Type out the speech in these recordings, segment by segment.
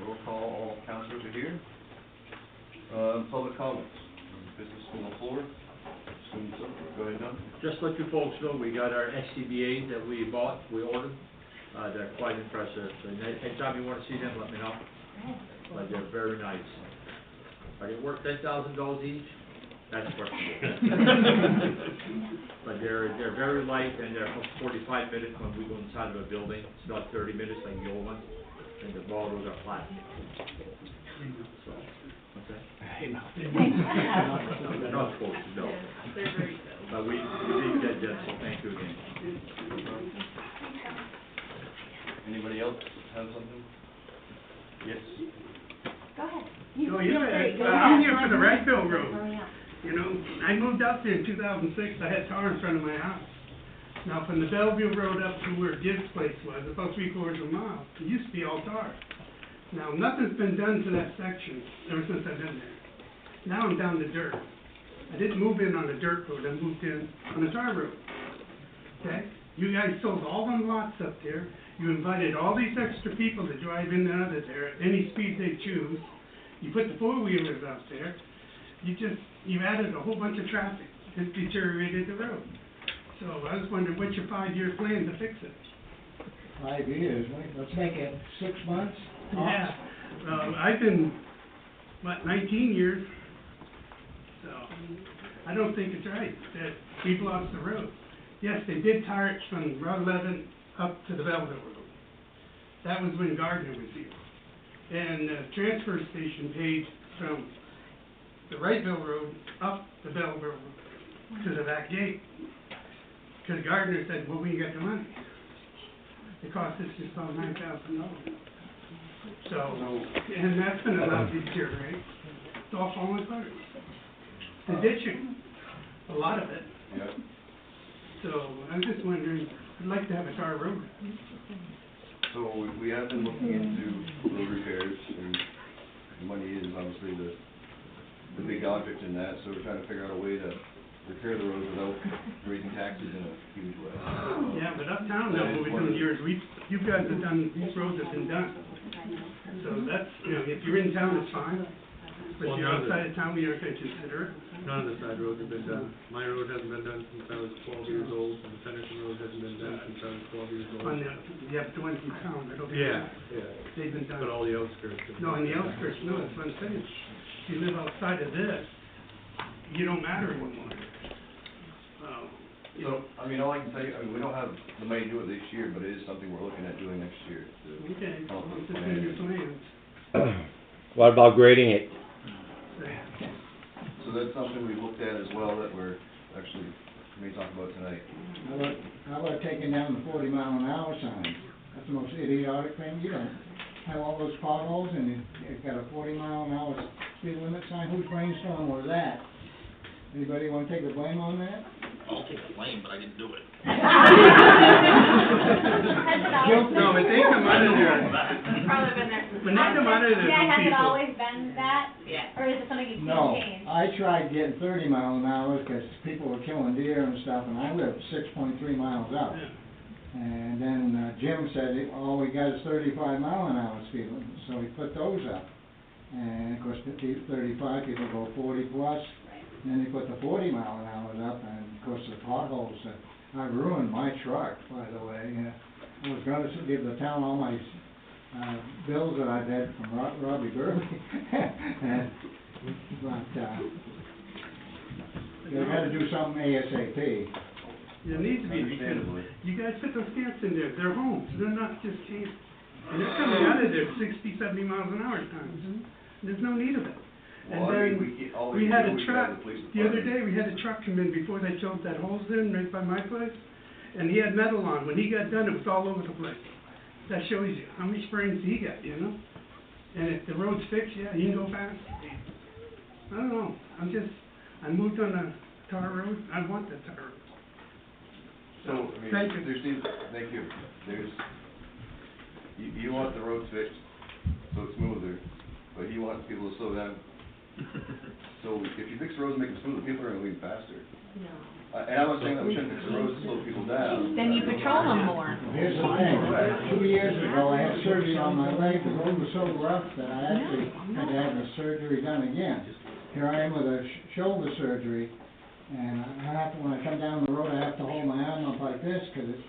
roll call, all councilors are here. Public comments, business on the floor. Assume so. Go ahead, Don. Just let you folks know, we got our SCBA that we bought, we ordered. They're quite impressive. So anytime you want to see them, let me know. But they're very nice. Are they worth $10,000 each? That's questionable. But they're very light, and they're 45 minutes when we go inside of a building. It's about 30 minutes like the old one, and the ball are flat. So, what's that? They're not supposed to know. But we did get that, so thank you again. Anybody else have something? Yes. Go ahead. Oh, Feel yeah, free. Go I'm ahead. here for the Wrightville Road. Oh, yeah. You know, I moved out there in 2006, I had tar in front of my house. Now, from the Bellevue Road up to where Gibbs' place was, about 3/4 of a mile, it used to be all tar. Now, nothing's been done to that section ever since I've been there. Now I'm down to dirt. I didn't move in on a dirt road, I moved in on a tar road. Okay? You guys sold all them lots up there, you invited all these extra people to drive in and out of there at any speed they choose. You put the four-wheelers out there, you added a whole bunch of traffic, it deteriorated the road. So I was wondering, what's your 5-year plan to fix it? 5 years, let's make it 6 months. Yeah, I've been, 19 years, so I don't think it's right that we lost the road. Yes, they did tar it from Route 11 up to the Belleville Road. That was when Gardner was here. And the transfer station paid from the Wrightville Road up the Belleville Road to the back gate. Because Gardner said, well, we got the money. It cost us just about $9,000. So, and that's been allowed to deteriorate. It's all falling apart. The ditching, a lot of it. Yep. So I'm just wondering, I'd like to have a tar road. So we have been looking into road repairs, and money is obviously the big object in that, so we're trying to figure out a way to repair the roads without raising taxes in a huge way. Yeah, but uptown, though, over the years, you guys have done, these roads have been done. So that's, if you're in town, it's fine. But if you're outside of town, we are going to consider it. None of the side roads have been done. My road hasn't been done since I was 12 years old, and the Henderson Road hasn't been done since I was 12 years old. On the, yeah, but the ones in town, I don't think. Yeah. They've been done. But all the outskirts. have No, in been the done. outskirts, no, that's what I'm saying. If you live outside of this, you don't matter anymore. So, I mean, all I can tell you, we don't have the money to do it this year, but it is something we're looking at doing next year. Okay, well, it's just in your plans. What about grading it? So that's something we've looked at as well, that we're actually, may talk about tonight. How about taking down the 40-mile-an-hour sign? That's the most idiotic thing. You don't have all those potholes and you've got a 40-mile-an-hour speed limit sign. Whose brainstorm was that? Anybody want to take the blame on that? I'll take the blame, but I didn't do it. Has it always No, but they come out of there, Probably been there. when they come out of there, Yeah, those has it people. always been that? Yeah. Or is it something you No, can change? I tried getting 30 mile an hour because people were killing deer and stuff, and I live 6.3 miles out. Yeah. And then Jim said, all we got is 35-mile-an-hour speed limit, so we put those up. And of course, 35 people go 40 plus, and then they put the 40-mile-an-hours up, and of course the potholes. I ruined my truck, by the way. I was going to give the town all my bills that I've had from Robbie Burley. But they got to do something ASAP. There needs to be, because Understandably. you guys put those camps in there, they're homes, they're not just camps. And they're coming out of there 60, 70 miles an hour at times. There's no need of it. And Well, I mean, then, all we can had do a is truck, have the police the other department. day, we had a truck come in before they filled that holes in right by my place, and he had metal on. When he got done, it was all over the place. That shows you how many springs he got, you know? And if the road's fixed, yeah, you can go fast. I don't know, I moved on a tar road, I want that tar road. So, I mean, Thank you. thank you. You want the roads fixed, so it's smoother, but you want people to slow down So if you fix the roads and make them smoother, people are gonna leave faster. No. And I'm not saying that we shouldn't fix the roads to slow people down. Then you patrol them more. Here's the thing, 2 years ago, I had surgery on my leg, the road was so rough that I actually had to have the surgery done again. Here I am with a shoulder surgery, and I have to, when I come down the road, I have to hold my arm up like this, 'cause it's,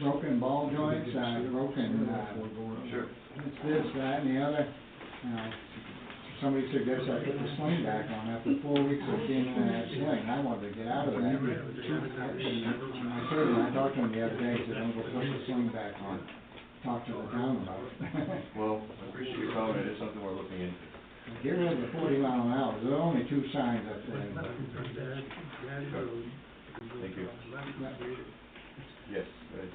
broken ball joints, broken, Sure. it's this, that, and the other. Somebody suggested I put the sling back on after 4 weeks of being in that sling. I wanted to get out of that. My surgeon, I talked to him the other day, he said, I'm gonna put the sling back on. Talk to the town about it. Well, I appreciate your comment, it's something we're looking into. Get rid of the 40 mile an hour. There are only 2 signs up there. Thank you. Yes, right.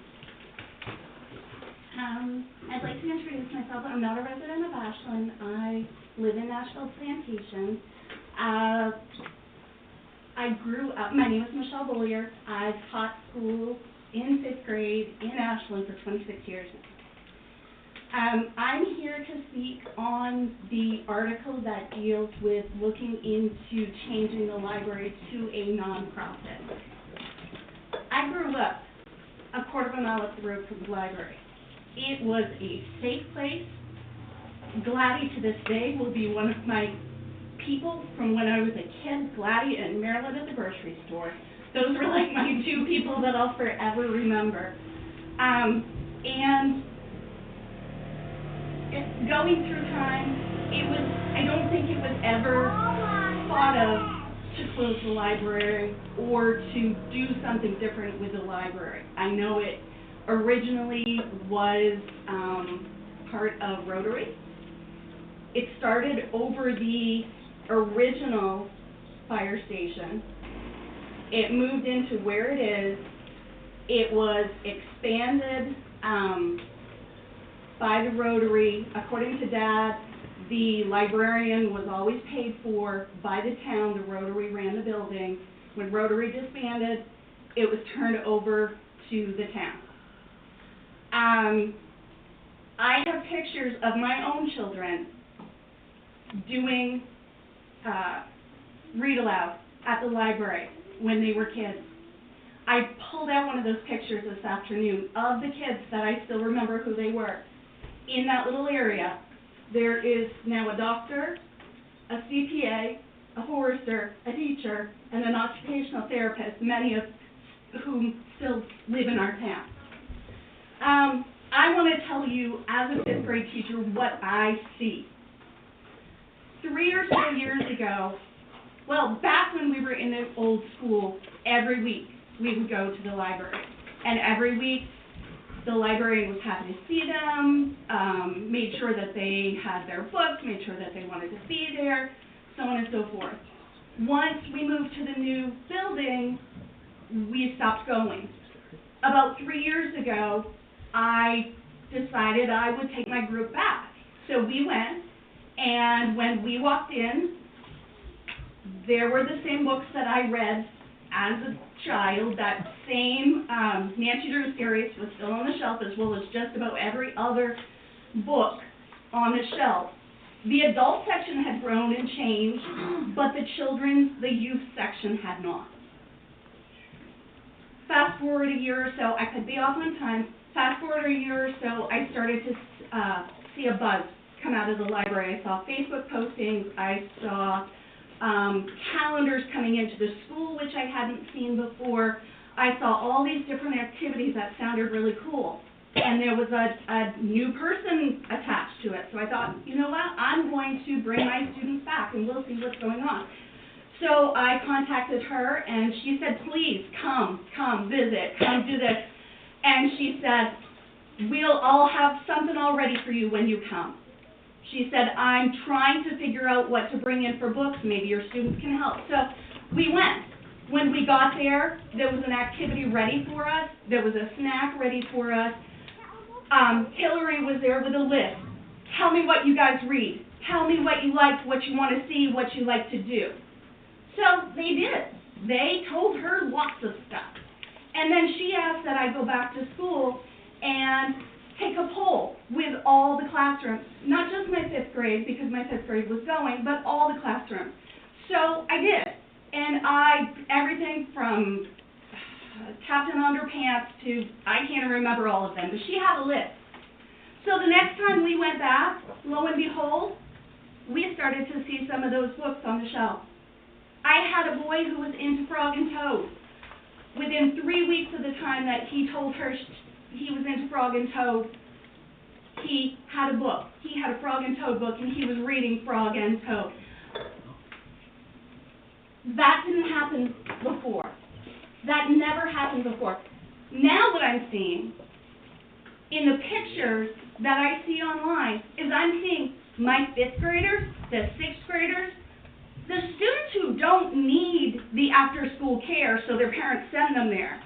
I'd like to introduce myself. I'm not a resident of Ashland. I live in Nashville Plantation. I grew up, my name is Michelle Bollier. I've taught school in 5th grade in Ashland for 26 years now. I'm here to speak on the article that deals with looking into changing the library to a nonprofit. I grew up a quarter of a mile up the road from the library. It was a safe place. Gladdy to this day will be one of my people from when I was a kid, Gladdy and Marilyn at the grocery store. Those were like my 2 people that I'll forever remember. And going through time, I don't think it was ever thought of to close the library or to do something different with the library. I know it originally was part of Rotary. It started over the original fire station. It moved into where it is. It was expanded by the Rotary. According to Dad, the librarian was always paid for by the town. The Rotary ran the building. When Rotary disbanded, it was turned over to the town. I have pictures of my own children doing read aloud at the library when they were kids. I pulled out one of those pictures this afternoon of the kids that I still remember who they were. In that little area, there is now a doctor, a CPA, a forester, a teacher, and an occupational therapist, many of whom still live in our town. I want to tell you, as a 5th grade teacher, what I see. 3 or so years ago, well, back when we were in the old school, every week we would go to the library. And every week, the librarian was happy to see them, made sure that they had their books, made sure that they wanted to be there, so on and so forth. Once we moved to the new building, we stopped going. About 3 years ago, I decided I would take my group back. So we went, and when we walked in, there were the same books that I read as a child. That same Nancy Drew series was still on the shelf, as well as just about every other book on the shelf. The adult section had grown and changed, but the youth section had not. Fast forward a year or so, I could be off on time. Fast forward a year or so, I started to see a buzz come out of the library. I saw Facebook postings. I saw calendars coming into the school, which I hadn't seen before. I saw all these different activities that sounded really cool. And there was a new person attached to it. So I thought, you know what, I'm going to bring my students back and we'll see what's going on. So I contacted her and she said, please come visit, come do this. And she said, we'll all have something all ready for you when you come. She said, I'm trying to figure out what to bring in for books. Maybe your students can help. So we went. When we got there, there was an activity ready for us. There was a snack ready for us. Hillary was there with a list. Tell me what you guys read. Tell me what you like, what you want to see, what you like to do. So they did. They told her lots of stuff. And then she asked that I go back to school and take a poll with all all the classrooms, not just my 5th grade, because my 5th grade was going, but all the classrooms. So I did, and everything from Captain Underpants to, I can't even remember all of them, but she had a list. So the next time we went back, lo and behold, we started to see some of those books on the shelf. I had a boy who was into Frog and Toad. Within 3 weeks of the time that he told her he was into Frog and Toad, he had a book. He had a Frog and Toad book, and he was reading Frog and Toad. That didn't happen before. That never happened before. Now what I'm seeing in the pictures that I see online is I'm seeing my 5th graders, the 6th graders, the students who don't need the after-school care so their parents send them there.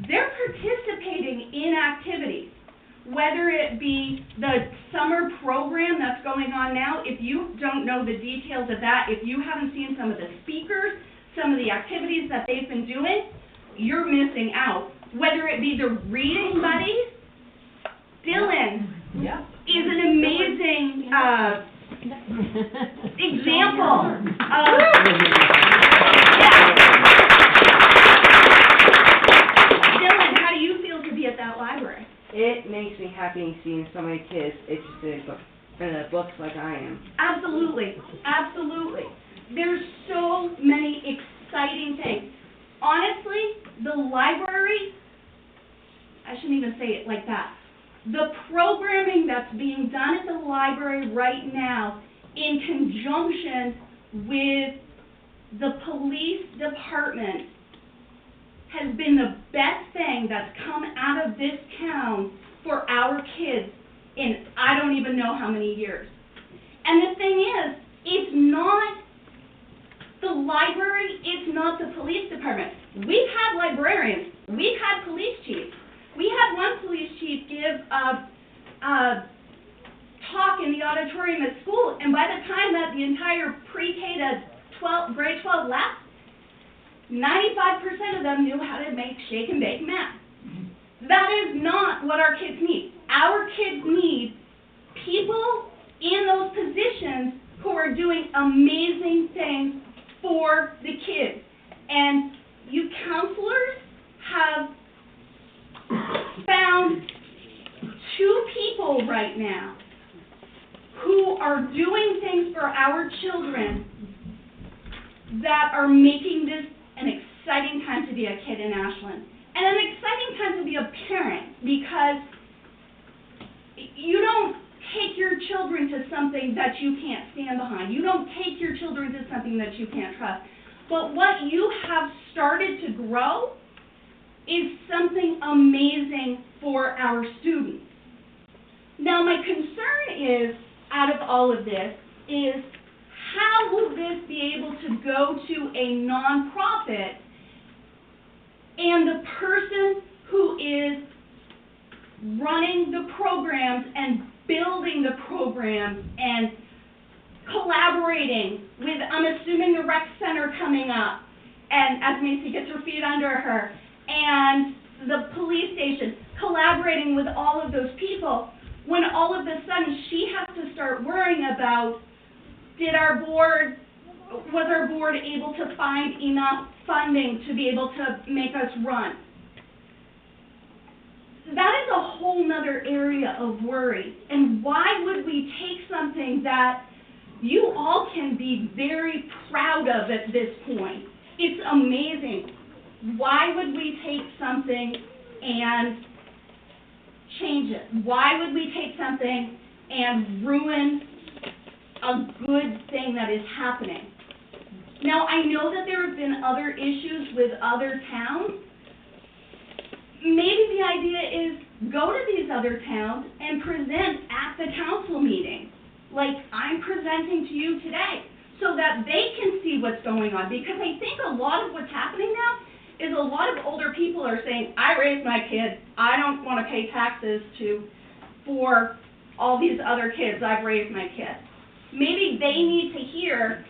They're participating in activities, whether it be the summer program that's going on now. If you don't know the details of that, if you haven't seen some of the speakers, some of the activities that they've been doing, you're missing out. Whether it be the reading buddies, Dylan is an amazing example of, Dylan, how do you feel to be at that library? It makes me happy seeing so many kids interested in books like I am. Absolutely, absolutely. There's so many exciting things. Honestly, the library, I shouldn't even say it like that. The programming that's being done at the library right now in conjunction with the police department has been the best thing that's come out of this town for our kids in I don't even know how many years. And the thing is, it's not the library, it's not the police department. We've had librarians, we've had police chiefs. We had one police chief give a talk in the auditorium at school, and by the time that the entire pre-K to grade 12 left, 95% of them knew how to make shake and bake math. That is not what our kids need. Our kids need people in those positions who are doing amazing things for the kids. And you counselors have found 2 people right now who are doing things for our children that are making this an exciting time to be a kid in Ashland. And an exciting time to be a parent, because you don't take your children to something that you can't stand behind. You don't take your children to something that you can't trust. But what you have started to grow is something amazing for our students. Now, my concern is, out of all of this, is how will this be able to go to a nonprofit and the person who is running the programs and building the programs and collaborating with, I'm assuming, the rec center coming up, and as Macy gets her feet under her, and the police station, collaborating with all of those people, when all of a sudden she has to start worrying about, was our board able to find enough funding to be able to make us run? That is a whole nother area of worry. And why would we take something that you all can be very proud of at this point? It's amazing. Why would we take something and change it? Why would we take something and ruin a good thing that is happening? Now, I know that there have been other issues with other towns. Maybe the idea is go to these other towns and present at the council meeting, like I'm presenting to you today, so that they can see what's going on. Because I think a lot of what's happening now is a lot of older people are saying, I raised my kid, I don't want to pay taxes for all these other kids, I've raised my kid. Maybe they need to hear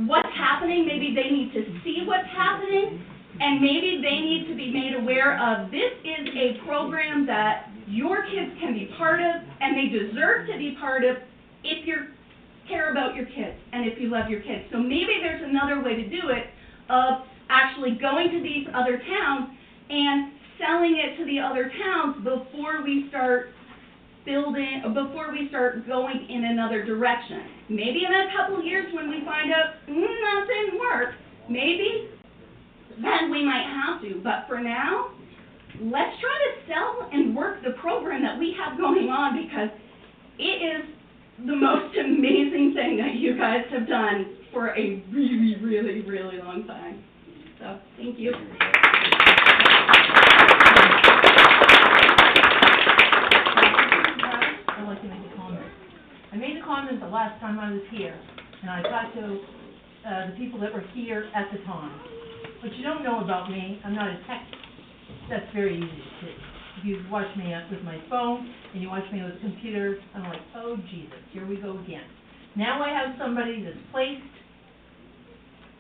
what's happening, maybe they need to see what's happening, and maybe they need to be made aware of this is a program that your kids can be part of, and they deserve to be part of, if you care about your kids and if you love your kids. So maybe there's another way to do it, of actually going to these other towns and selling it to the other towns before we start building, before we start going in another direction. Maybe in a couple years when we find out, that didn't work, maybe then we might have to. But for now, let's try to sell and work the program that we have going on, because it is the most amazing thing that you guys have done for a really, really, really long time. So, thank you. I'd like to make a comment. I made a comment the last time I was here, and I talked to the people that were here at the time. What you don't know about me, I'm not a tech. That's very easy to see. If you watch me with my phone, and you watch me with a computer, I'm like, oh Jesus, here we go again. Now I have somebody that's placed,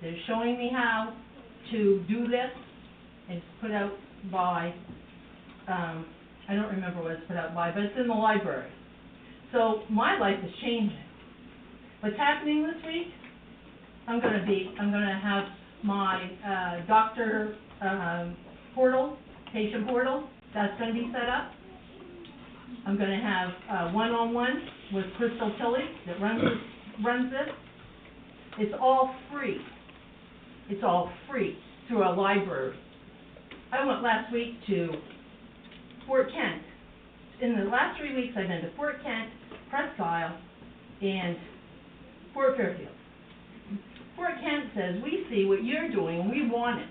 they're showing me how to do this, and it's put out by, I don't remember what it's put out by, but it's in the library. So my life is changing. What's happening this week? I'm gonna have my doctor portal, patient portal, that's gonna be set up. I'm gonna have one-on-one with Crystal Tilley that runs this. It's all free. It's all free through our library. I went last week to Fort Kent. In the last 3 weeks, I've been to Fort Kent, Presque Isle, and Fort Fairfield. Fort Kent says, we see what you're doing and we want it.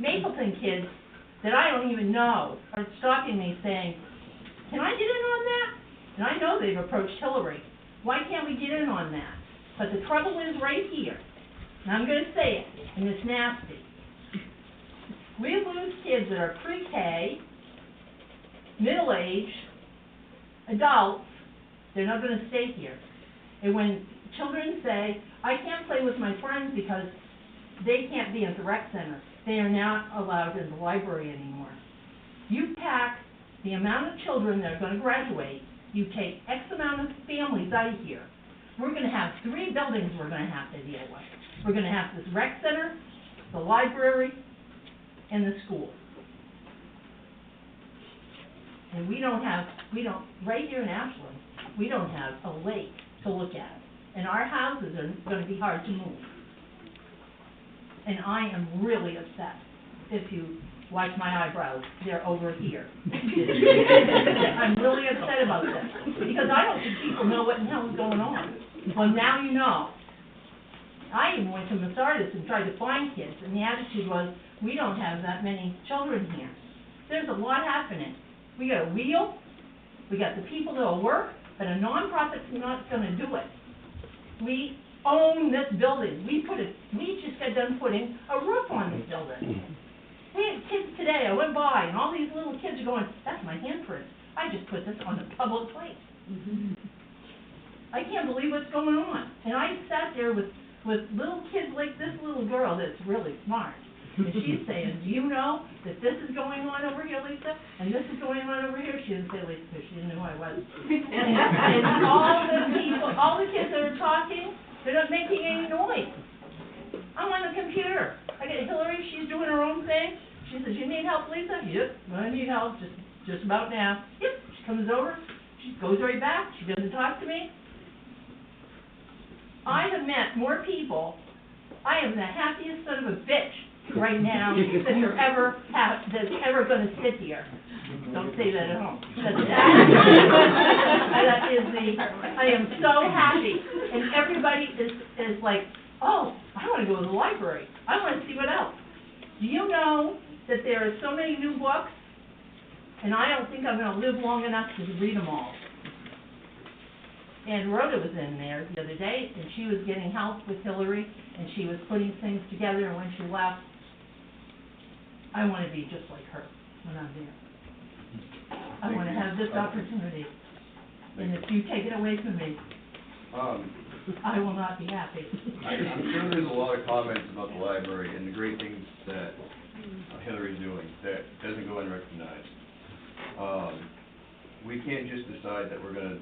Mapleton kids that I don't even know are stalking me saying, can I get in on that? And I know they've approached Hillary. Why can't we get in on that? But the trouble is right here, and I'm going to say it, and it's nasty. We lose kids that are pre-K, middle-aged, adults, they're not going to stay here. And when children say, I can't play with my friends because they can't be at the rec center, they are not allowed in the library anymore. You pack the amount of children that are going to graduate, you take X amount of families out of here. We're going to have 3 buildings we're going to have to deal with. We're going to have this rec center, the library, and the school. And right here in Ashland, we don't have a lake to look at. And our houses are going to be hard to move. And I am really upset. If you watch my eyebrows, they're over here. I'm really upset about this, because I don't think people know what in hell is going on. Well, now you know. I even went to Masardis and tried to find kids, and the attitude was, we don't have that many children here. There's a lot happening. We got a wheel, we got the people that'll work, but a nonprofit's not gonna do it. We own this building. We just got done putting a roof on this building. We had kids today, I went by, and all these little kids are going, that's my handprint. I just put this on a public place. I can't believe what's going on. And I sat there with little kids like this little girl that's really smart. And she's saying, do you know that this is going on over here, Lisa? And this is going on over here? She didn't say Lisa because she didn't know who I was. And all the kids that are talking, they're not making any noise. I'm on the computer. I get Hillary, she's doing her own thing. She says, you need help, Lisa? Yep, I need help, just about now. Yep, she comes over, she goes right back, she doesn't talk to me. I have met more people. I am the happiest son of a bitch right now that's ever going to sit here. Don't say that at home. I am so happy, and everybody is like, oh, I want to go to the library. I want to see what else. Do you know that there are so many new books, and I don't think I'm going to live long enough to read them all. And Rhoda was in there the other day, and she was getting help with Hillary, and she was putting things together, and when she left, I want to be just like her when I'm there. I want to have this opportunity, and if you take it away from me, I will not be happy. I'm sure there's a lot of comments about the library and the great things that Hillary's doing that doesn't go unrecognized. we can't just decide that we're gonna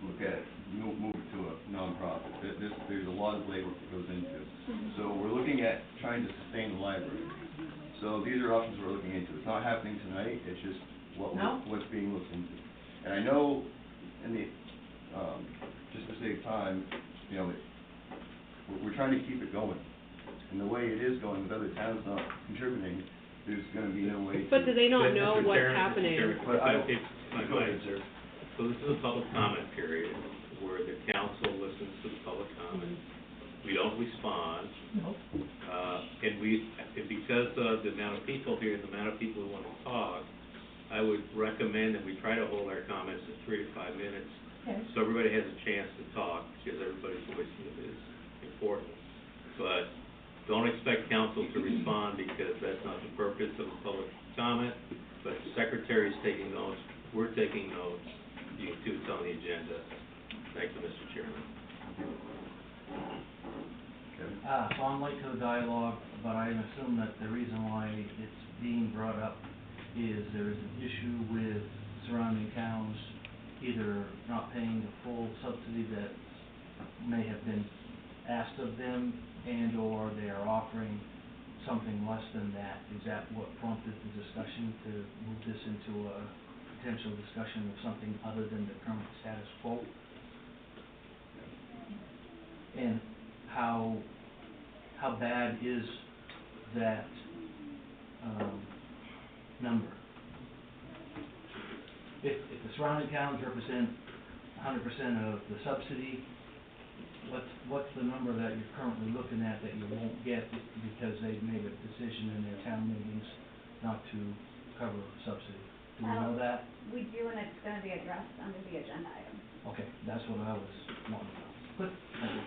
look at, move it to a nonprofit. There's a lot of labor that goes into it. So we're looking at trying to sustain the library. So these are options we're looking into. It's not happening tonight, it's just No. what's being looked into. And I know, in the, just to save time, you know, we're trying to keep it going. And the way it is going, with other towns not contributing, there's gonna be no way to. But do they not know Mr. what's Chairman, happening? Mr. Chairman, But I- Go ahead, sir. So this is a public comment period where the council listens to the public comments. We don't respond, No. and because of the amount of people here and the amount of people who want to talk, I would recommend that we try to hold our comments to 3 to 5 minutes, Okay. so everybody has a chance to talk, because everybody's voice is important. But don't expect council to respond, because that's not the purpose of a public comment. But the secretary's taking notes, we're taking notes, you can see it's on the agenda. Thank you, Mr. Chairman. Kevin? So I'm late to the dialogue, but I assume that the reason why it's being brought up is there is an issue with surrounding towns either not paying the full subsidy that may have been asked of them, and or they are offering something less than that. Is that what prompted the discussion to move this into a potential discussion of something other than the current status quo? And how bad is that, number? If the surrounding towns represent 100% of the subsidy, what's the number that you're currently looking at that you won't get because they've made a decision in their town meetings not to cover subsidy? Do we know that? We do, and it's gonna be addressed under the agenda item. Okay, that's what I was wanting to know. Good, thank you.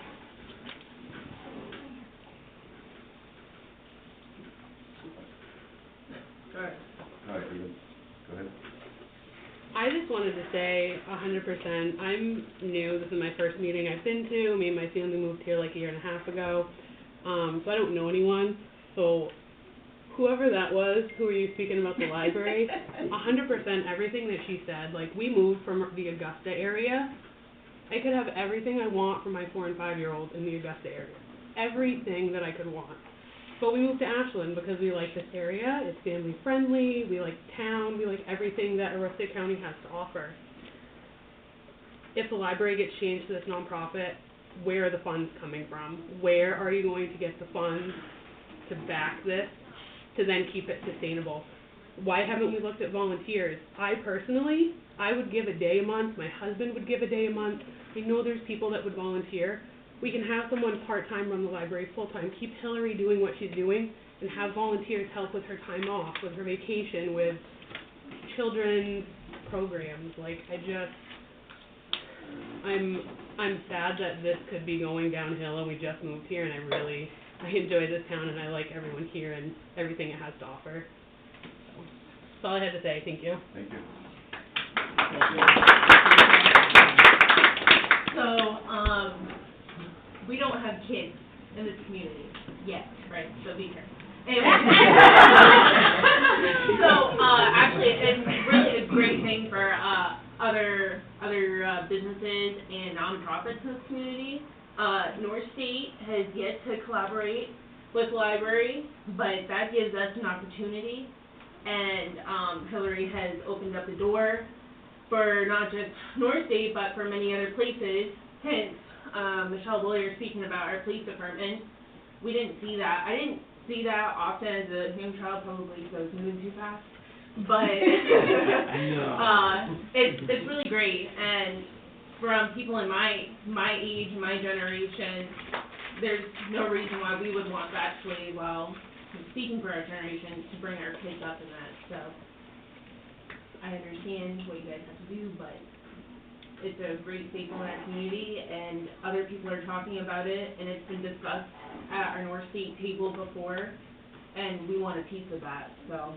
All right, you're good. Go ahead. I just wanted to say 100%, I'm new, this is my first meeting I've been to, me and my family moved here like a year and a half ago, so I don't know anyone, so whoever that was, who were you speaking about the library, 100% everything that she said, like, we moved from the Augusta area, I could have everything I want for my 4 and 5-year-old in the Augusta area, everything that I could want. But we moved to Ashland because we like this area, it's family friendly, we like town, we like everything that Aroostook County has to offer. If the library gets changed to this nonprofit, where are the funds coming from? Where are you going to get the funds to back this, to then keep it sustainable? Why haven't we looked at volunteers? I personally, I would give a day a month, my husband would give a day a month. I know there's people that would volunteer. We can have someone part-time run the library full-time, keep Hillary doing what she's doing, and have volunteers help with her time off, with her vacation, with children's programs. Like, I'm sad that this could be going downhill, and we just moved here, and I enjoy this town, and I like everyone here and everything it has to offer. So, that's all I had to say. Thank you. Thank you. So, we don't have kids in this community yet, right? So be careful. Anyway. So, actually, it's really a great thing for, other businesses and nonprofits in this community. North State has yet to collaborate with the library, but that gives us an opportunity. And, Hillary has opened up the door for not just North State, but for many other places. Hence, Michelle Boyer speaking about our police department. We didn't see that. I didn't see that often as a young child, probably because I was moving too fast. But it's really great. And from people in my age, my generation, there's no reason why we would want to actually, well, speaking for our generation, to bring our kids up in that. So I understand what you guys have to do, but it's a great staple in our community, and other people are talking about it, and it's been discussed at our North State table before, and we want a piece of that, so,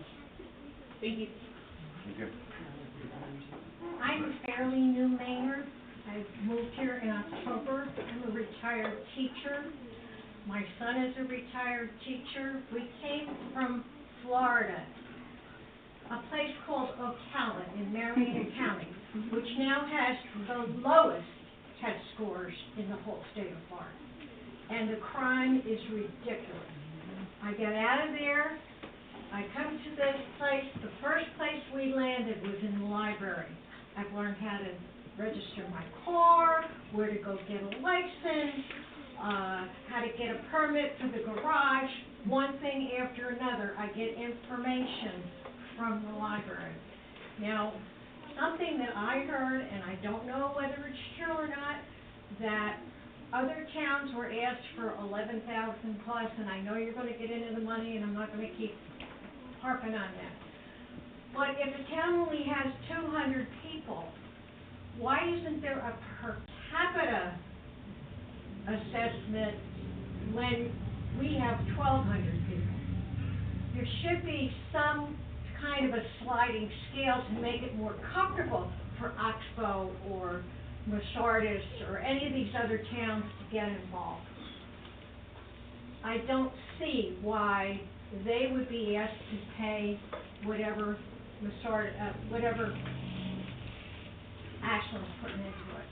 thank you. Thank you. I'm a fairly new mayor. I moved here in October. I'm a retired teacher. My son is a retired teacher. We came from Florida. a place called Ocala in Marietta County, which now has the lowest test scores in the whole state of Florida. And the crime is ridiculous. I get out of there, I come to this place, the first place we landed was in the library. I've learned how to register my car, where to go get a license, how to get a permit for the garage, one thing after another. I get information from the library. Now, something that I heard, and I don't know whether it's true or not, that other towns were asked for 11,000 plus, and I know you're gonna get into the money, and I'm not gonna keep harping on that. But if a town only has 200 people, why isn't there a per capita assessment when we have 1,200 people? There should be some kind of a sliding scale to make it more comfortable for Oxbow or Masardis or any of these other towns to get involved. I don't see why they would be asked to pay whatever whatever Ashland's putting into it.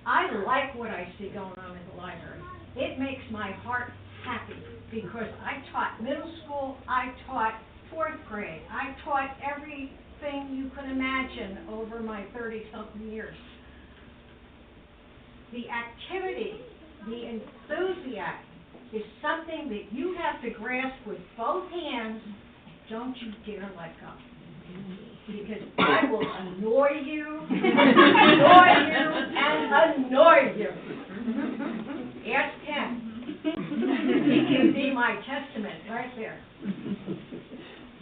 I like what I see going on in the library. It makes my heart happy because I taught middle school, I taught 4th grade, I taught everything you can imagine over my 30-something years. The activity, the enthusiasm is something that you have to grasp with both hands. Don't you dare let go. Because I will annoy you, and annoy you. Ask Ken. He can be my testament right there.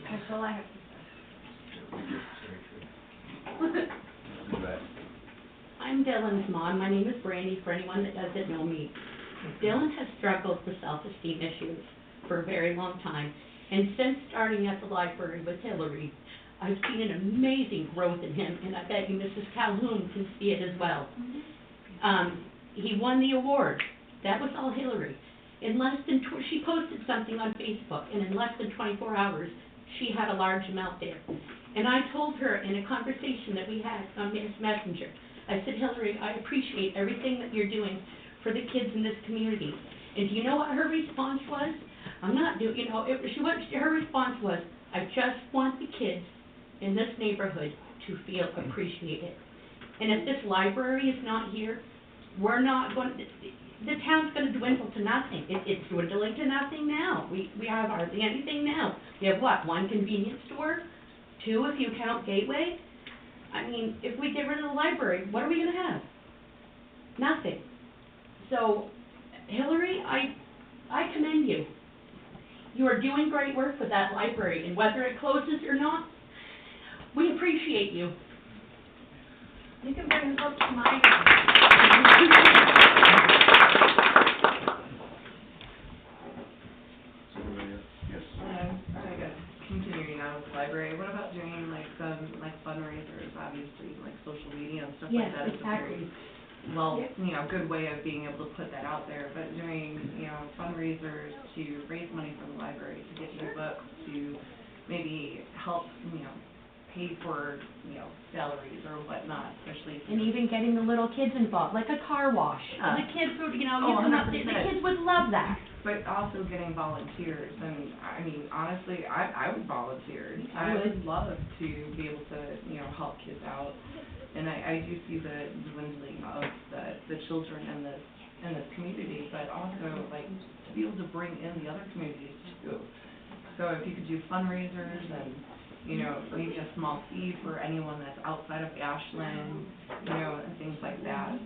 That's all I have to say. I'm Dylan's mom. My name is Brandy, for anyone that doesn't know me. Dylan has struggled with self-esteem issues for a very long time. And since starting at the library with Hillary, I've seen an amazing growth in him, and I bet you Mrs. Calhoun can see it as well. He won the award. That was all Hillary. In less than, she posted something on Facebook, and in less than 24 hours, she had a large amount there. And I told her in a conversation that we had on Messenger, I said, Hillary, I appreciate everything that you're doing for the kids in this community. And do you know what her response was? I'm not doing, her response was, I just want the kids in this neighborhood to feel appreciated. And if this library is not here, we're not going to, the town's going to dwindle to nothing. It's dwindling to nothing now. We have hardly anything now. We have what, 1 convenience store? 2 if you count Gateway? I mean, if we get rid of the library, what are we going to have? Nothing. So, Hillary, I commend you. You are doing great work with that library, and whether it closes or not, we appreciate you. You can bring books to my house. Yes. I guess continuing on with the library, what about doing like some fundraisers, obviously, like social media and stuff like that? Yes, exactly. Well, good way of being able to put that out there, but doing, fundraisers to raise money for the library, to get new books, to maybe help, pay for, salaries or whatnot, especially. And even getting the little kids involved, like a car wash. The kids would, the kids would love that. But also getting volunteers, and I mean, honestly, I would volunteer. I would love to be able to, help kids out. And I do see the dwindling of the children in this community, but also like to be able to bring in the other communities too. So if you could do fundraisers and maybe a small fee for anyone that's outside of Ashland, and things like that,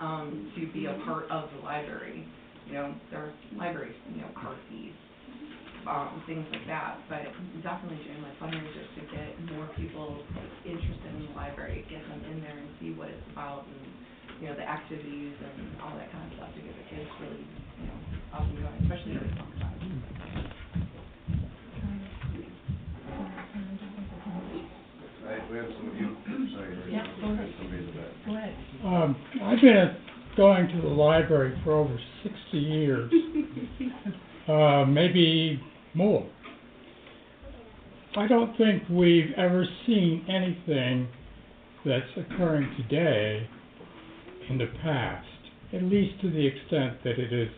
to be a part of the library. There are library, card fees, things like that, but definitely doing like fundraisers to get more people interested in the library, get them in there and see what it's about and, the activities and all that kind of stuff to get the kids really, up and going, especially during summertime. Right, we have some of you, sorry, Yep, go ahead. somebody in the back. Go ahead. I've been going to the library for over 60 years, maybe more. I don't think we've ever seen anything that's occurring today in the past, at least to the extent that it is,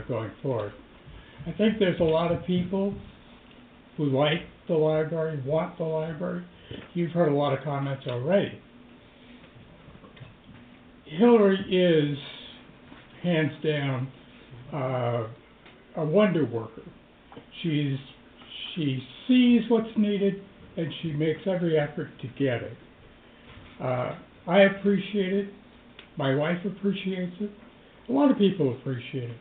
going forward. I think there's a lot of people who like the library, want the library. You've heard a lot of comments already. Hillary is, hands down, a wonder worker. She sees what's needed, and she makes every effort to get it. I appreciate it. My wife appreciates it. A lot of people appreciate it.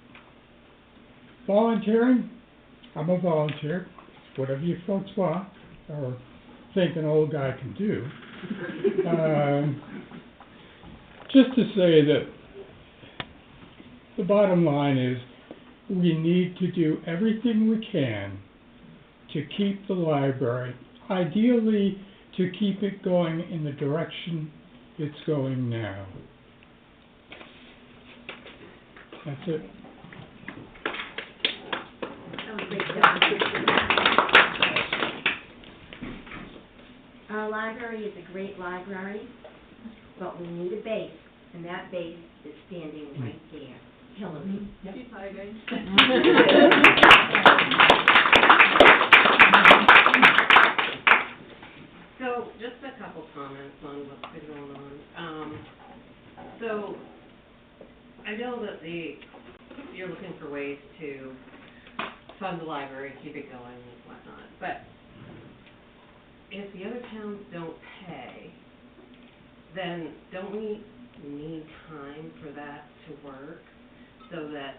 Volunteering, I'm a volunteer. Whatever you folks want or think an old guy can do. Just to say that the bottom line is we need to do everything we can to keep the library, ideally to keep it going in the direction it's going now. That's it. Our library is a great library, but we need a base, and that base is standing right there. Hillary. She's hiding. So, just a couple comments on what's been going on. So, I know that you're looking for ways to fund the library, keep it going and whatnot, but if the other towns don't pay, then don't we need time for that to work so that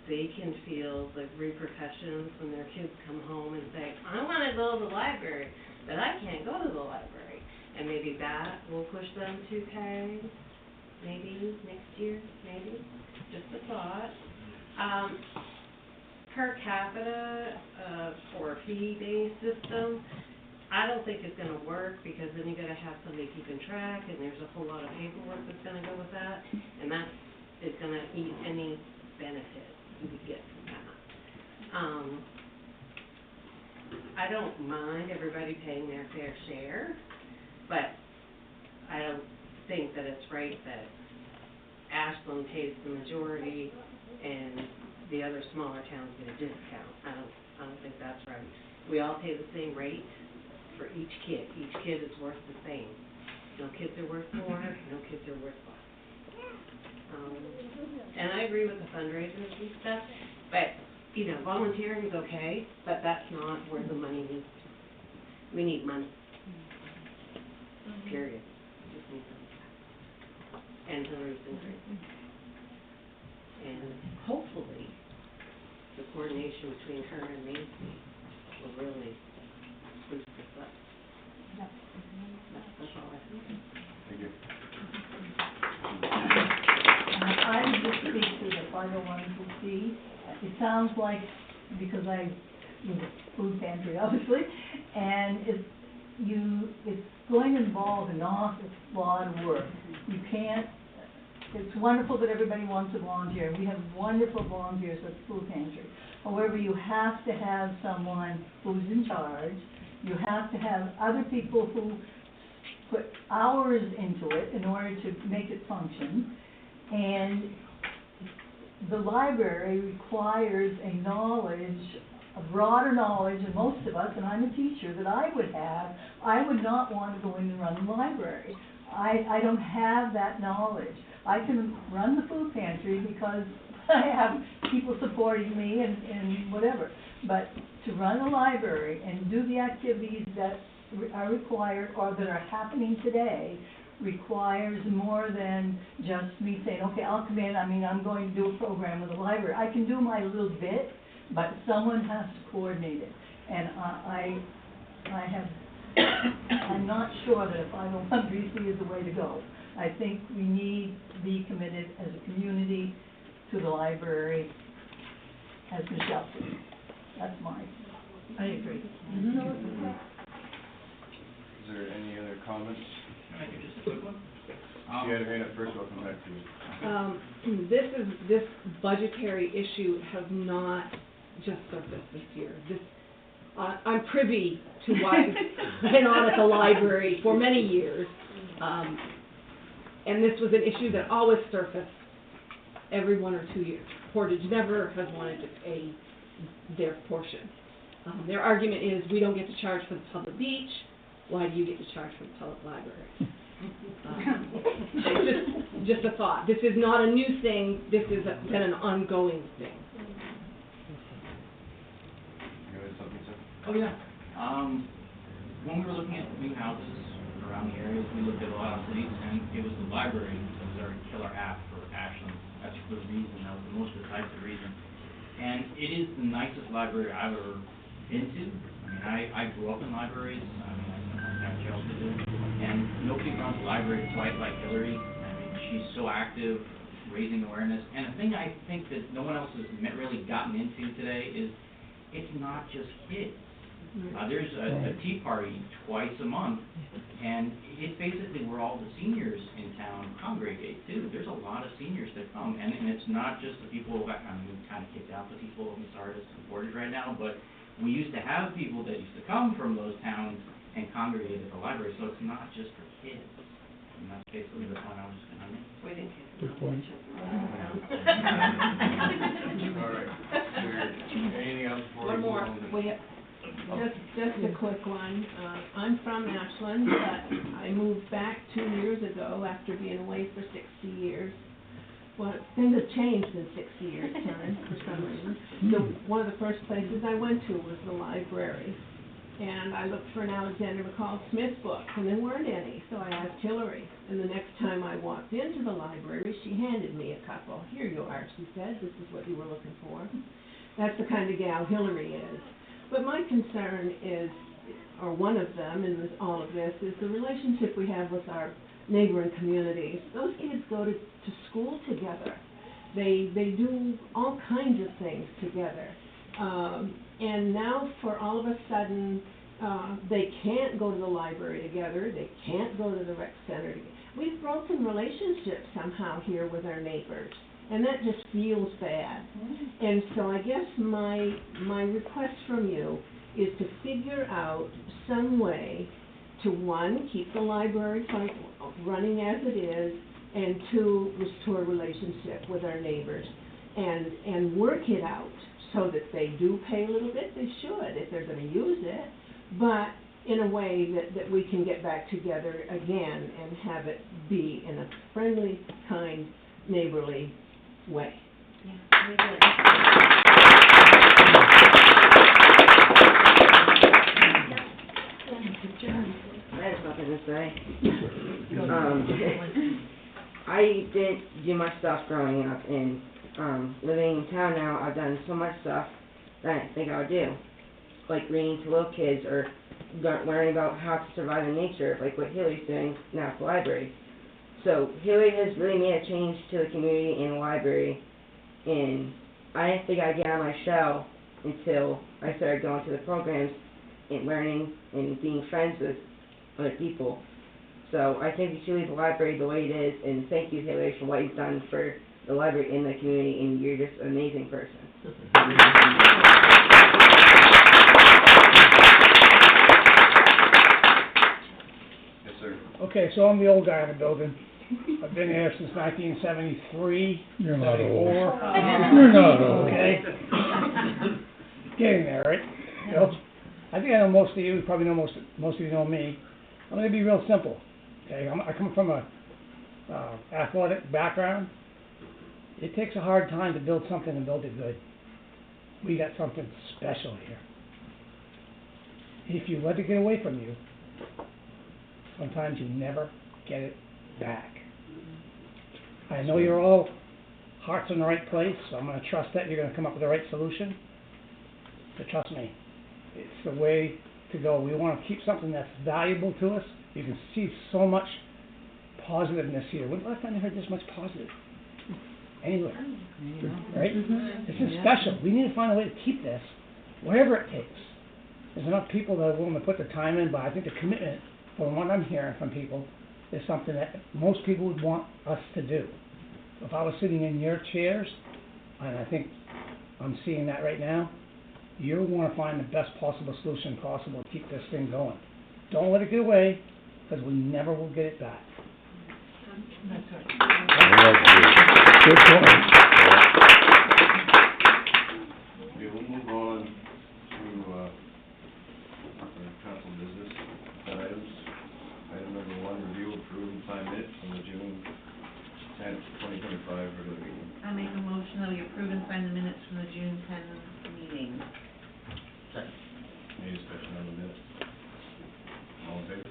they can feel the repercussions when their kids come home and say, I want to go to the library, but I can't go to the library. And maybe that will push them to pay, maybe next year, maybe, just a thought. Per capita, or fee-based system, I don't think it's gonna work, because then you gotta have somebody keeping track, and there's a whole lot of paperwork that's gonna go with that, and that is gonna eat any benefit you could get from that. I don't mind everybody paying their fair share, but I don't think that it's right that Ashland pays the majority and the other smaller towns get a discount. I don't think that's right. We all pay the same rate for each kid. Each kid is worth the same. No kids are worth more, no kids are worth less. And I agree with the fundraisers and stuff, but, volunteering is okay, but that's not where the money needs to be. We need money. Period. We just need money. And Hillary's been great. And hopefully, the coordination between her and Nancy will really boost this up. That's all I think. Thank you. I would just speak to the 501c. It sounds like, because I was a food pantry, obviously, and it's going to involve an awful lot of work. You can't, it's wonderful that everybody wants to volunteer. We have wonderful volunteers at the food pantry. However, you have to have someone who's in charge. You have to have other people who put hours into it in order to make it function. And the library requires a knowledge, a broader knowledge, and most of us, and I'm a teacher, that I would have. I would not want to go in and run the library. I don't have that knowledge. I can run the food pantry because I have people supporting me and whatever. But to run a library and do the activities that are required or that are happening today requires more than just me saying, okay, I'll come in, I'm going to do a program with the library. I can do my little bit, but someone has to coordinate it. And I'm not sure that a 501c is the way to go. I think we need to be committed as a community to the library, as Michelle said. That's mine. I agree. Mm-hmm. Is there any other comments? Can I give just a quick one? You had a hand up first, I'll come back to you. This budgetary issue has not just surfaced this year. I'm privy to what went on at the library for many years. And this was an issue that always surfaced every 1 or 2 years. Portage never has wanted to pay their portion. Their argument is, we don't get to charge for the public beach, why do you get to charge for the public library? Just a thought. This is not a new thing, this has been an ongoing thing. You had something, sir? Oh, yeah. When we were looking at new houses around the areas, we looked at a lot of cities, and it was the library that was our killer app for Ashland. That's the reason, that was the most decisive reason. And it is the nicest library I've ever been to. I mean, I grew up in libraries, I mean, I got Chelsea did, and nobody runs a library quite like Hillary. I mean, she's so active, raising awareness. And the thing I think that no one else has really gotten into today is, it's not just kids. There's a tea party twice a month, and it's basically where all the seniors in town congregate too. There's a lot of seniors that come, and it's not just the people that we kind of kicked out the people in Sardis and Portage right now, but we used to have people that used to come from those towns and congregate at the library, so it's not just for kids. And that's basically the point I was just going to make. We didn't kick Good point. All right. Anything else before we One more. move on? Just a quick one. I'm from Ashland, but I moved back 2 years ago after being away for 60 years. Well, things have changed in 60 years' time for some reason. So one of the first places I went to was the library. And I looked for an Alexander McCall Smith book, and there weren't any, so I asked Hillary. And the next time I walked into the library, she handed me a couple. Here you are, she said, this is what you were looking for. That's the kind of gal Hillary is. But my concern is, or one of them in all of this, is the relationship we have with our neighboring communities. Those kids go to school together. They do all kinds of things together. And now for all of a sudden, they can't go to the library together, they can't go to the rec center together. We've broken relationships somehow here with our neighbors, and that just feels bad. And so I guess my request from you is to figure out some way to, one, keep the library running as it is, and two, restore relationship with our neighbors, and work it out so that they do pay a little bit. They should, if they're going to use it, but in a way that we can get back together again and have it be in a friendly, kind, neighborly way. Yeah, we did. I have something to say. I didn't do much stuff growing up, and living in town now, I've done so much stuff that I didn't think I would do. Like reading to little kids, or learning about how to survive in nature, like what Hillary's doing now at the library. So Hillary has really made a change to the community and the library, and I didn't think I'd get out of my shell until I started going to the programs and learning and being friends with other people. So I think we should leave the library the way it is, and thank you, Hillary, for what you've done for the library and the community, and you're just an amazing person. Yes, sir. Okay, so I'm the old guy in the building. I've been here since 1973. You're not old. 74. You're not old. Okay. Getting there, right? So, I think I know most of you, probably know most of you know me. I'm going to be real simple. Okay, I come from a athletic background. It takes a hard time to build something and build it good. We got something special here. If you let it get away from you, sometimes you never get it back. I know you're all hearts in the right place, so I'm going to trust that you're going to come up with the right solution. But trust me, it's the way to go. We want to keep something that's valuable to us. You can see so much positiveness here. When the last time you heard this much positive? Anywhere. Right? This is special. We need to find a way to keep this, whatever it takes. There's enough people that are willing to put the time in, but I think the commitment, from what I'm hearing from people, is something that most people would want us to do. If I was sitting in your chairs, and I think I'm seeing that right now, you wanna find the best possible solution possible to keep this thing going. Don't let it get away, because we never will get it back. That's right. Good point. Okay, we'll move on to, our council business items. Item number 1, review, approve, and sign minutes from the June 10th, 2025 regular meeting. I make a motion that we approve and sign the minutes from the June 10th meeting. Second. Any discussion on the minutes? All in favor?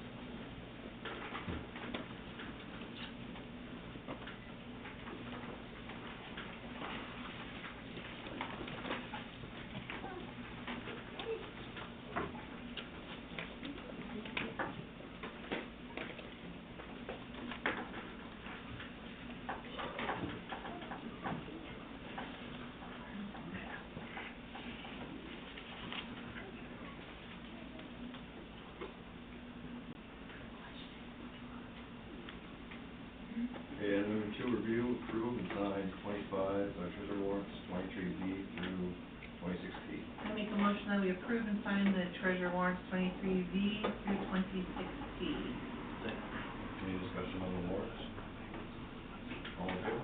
Okay, item number 2, review, approve, and sign 25 treasurer warrants, 23B through 26P. I make a motion that we approve and sign the treasurer warrants 23V through 26P. Any discussion on the warrants? All in favor?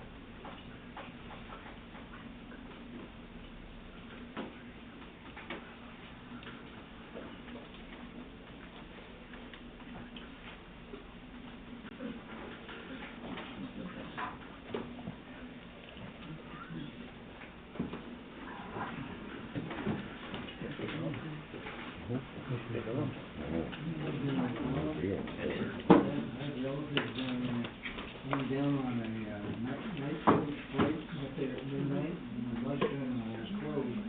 Down on a, night coach flight up there at midnight, and the bus terminal was closed.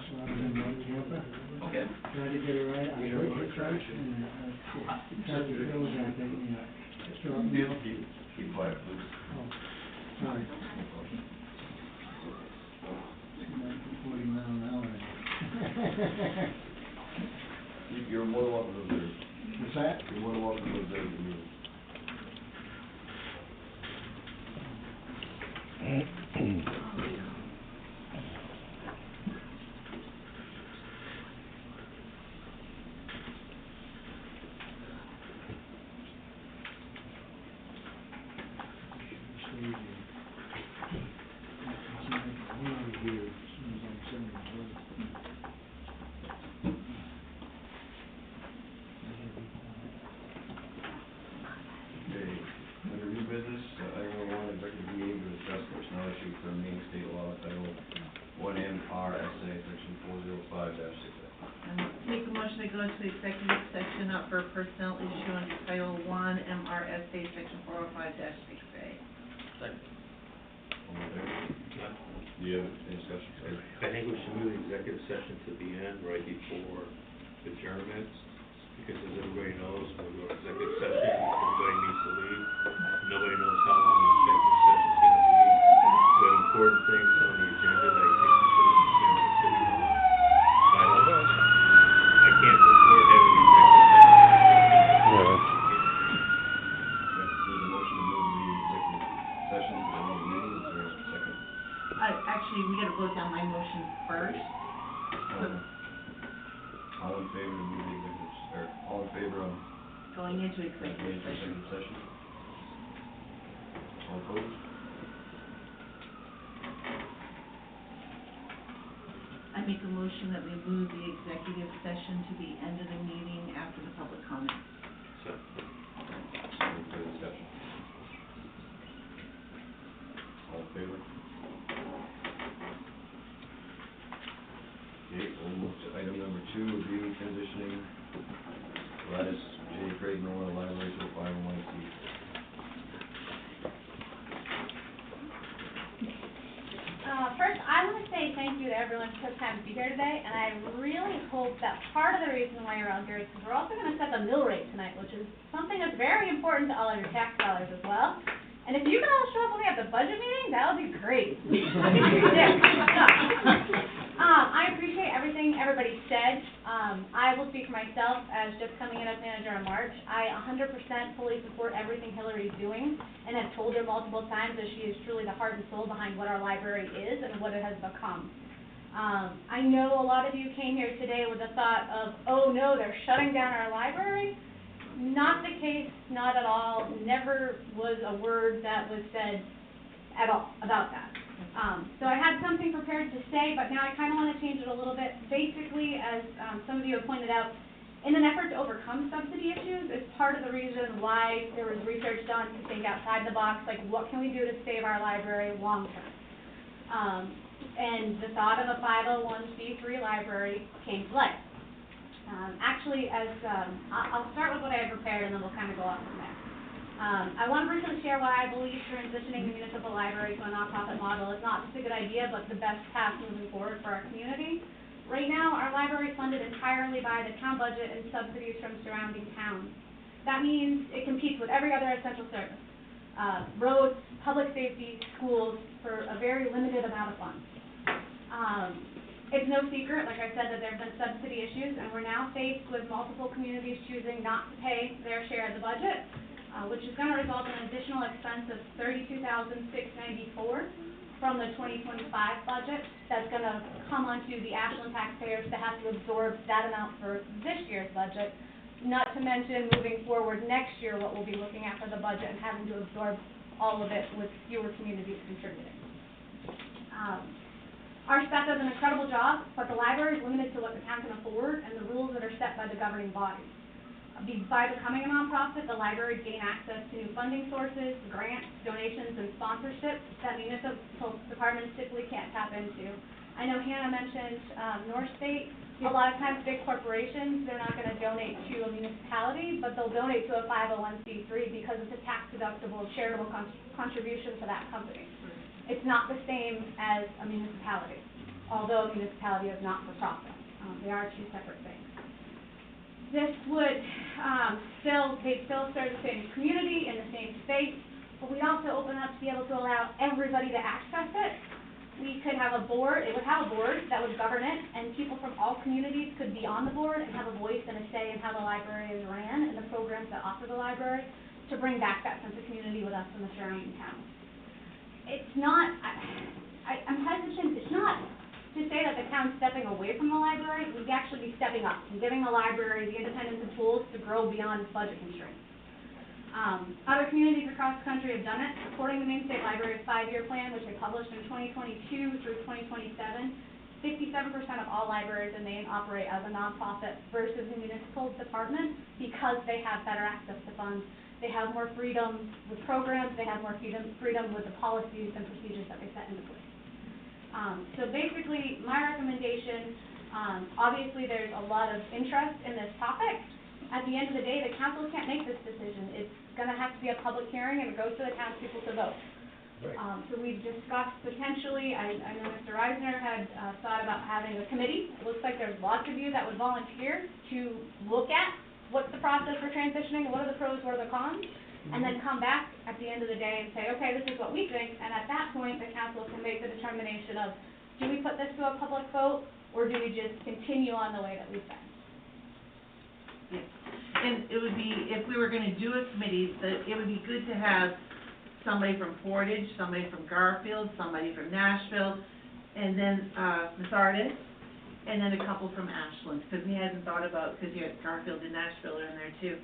So I was in my camper. Okay. Tried to get it right, I heard it first, and, tried to close that thing, struck me. Keep quiet, please. Oh, sorry. 40 mile an hour. You're more than welcome to observe. What's that? You're more than welcome to observe the meeting. Okay, under new business, item number 1, executive meeting to discuss personnel issue for Maine State Law Title 1 MRSA, Section 405-6A. Make a motion to go into executive session up for personnel issue under Title 1 MRSA Section 405-6A. Second. All in favor? Do you have any discussion? Sorry. I think we should move the executive session to the end, right before adjournment, because as everybody knows, when we go to executive session, everybody needs to leave. Nobody knows how long the executive session's gonna be. We have important things on the agenda that I think we should, sitting on. I can't support having an executive session. Okay, there's a motion to move the executive session to the end of the meeting, is there a second? Actually, we gotta vote down my motion first. All in favor of moving the executive, or all in favor of Going into going executive into session. executive session? All opposed? I make a motion that we move the executive session to the end of the meeting after the public comment. So, Any further discussion? All in favor? Okay, we'll move to item number 2, review transitioning Gladys J. Craig Memorial Library to a 501c. First, I want to say thank you to everyone who took time to be here today, and I really hope that part of the reason why you're out here is because we're also going to set the mill rate tonight, which is something that's very important to all of your tax dollars as well. And if you can all show up when we have the budget meeting, that would be great. I appreciate everything everybody said. I will speak for myself as just coming in as manager in March. I 100% fully support everything Hillary's doing and have told her multiple times that she is truly the heart and soul behind what our library is and what it has become. I know a lot of you came here today with the thought of, oh no, they're shutting down our library. Not the case, not at all, never was a word that was said at all about that. So I had something prepared to say, but now I kind of want to change it a little bit. Basically, as some of you have pointed out, in an effort to overcome subsidy issues, it's part of the reason why there was research done to think outside the box, like what can we do to save our library long term? And the thought of a 501c3 library came to life. Actually, I'll start with what I had prepared and then we'll kind of go off from there. I want to briefly share why I believe transitioning the municipal library to a nonprofit model is not just a good idea, but the best path moving forward for our community. Right now, our library is funded entirely by the town budget and subsidies from surrounding towns. That means it competes with every other essential service, roads, public safety, schools, for a very limited amount of funds. It's no secret, like I said, that there have been subsidy issues, and we're now faced with multiple communities choosing not to pay their share of the budget, which is going to result in an additional expense of $32,694 from the 2025 budget that's going to come onto the Ashland taxpayers to have to absorb that amount for this year's budget, not to mention moving forward next year what we'll be looking at for the budget and having to absorb all of it with fewer communities contributing. Our staff does an incredible job, but the library is limited to what the town can afford and the rules that are set by the governing bodies. By becoming a nonprofit, the library gain access to new funding sources, grants, donations, and sponsorships that municipal departments typically can't tap into. I know Hannah mentioned North State. A lot of times big corporations, they're not going to donate to a municipality, but they'll donate to a 501c3 because it's a tax-deductible charitable contribution to that company. It's not the same as a municipality, although a municipality is not for profit. They are two separate things. This would they'd still serve the same community in the same space, but we'd also open up to be able to allow everybody to access it. We could have a board, it would have a board that would govern it, and people from all communities could be on the board and have a voice and a say in how the library is ran and the programs that offer the library to bring back that sense of community with us in the surrounding towns. It's not, I'm hesitant, it's not to say that the town's stepping away from the library. We'd actually be stepping up and giving the library the independence and tools to grow beyond budget constraints. Other communities across the country have done it, supporting the Maine State Library's 5-year plan, which they published in 2022 through 2027. 57% of all libraries in Maine operate as a nonprofit versus a municipal department because they have better access to funds. They have more freedom with programs, they have more freedom with the policies and procedures that they set into place. So basically, my recommendation, obviously there's a lot of interest in this topic. At the end of the day, the council can't make this decision. It's going to have to be a public hearing and it goes to the townspeople to vote. So we've discussed potentially, I know Mr. Reisner had thought about having a committee. It looks like there's lots of you that would volunteer to look at what's the process for transitioning, what are the pros, what are the cons, and then come back at the end of the day and say, okay, this is what we think, and at that point, the council can make the determination of, do we put this to a public vote, or do we just continue on the way that we've been? And it would be, if we were gonna do a committee, that it would be good to have somebody from Portage, somebody from Garfield, somebody from Nashville, and then, Ms. Artis, and then a couple from Ashland, because we hadn't thought about, because you had Garfield and Nashville are in there too.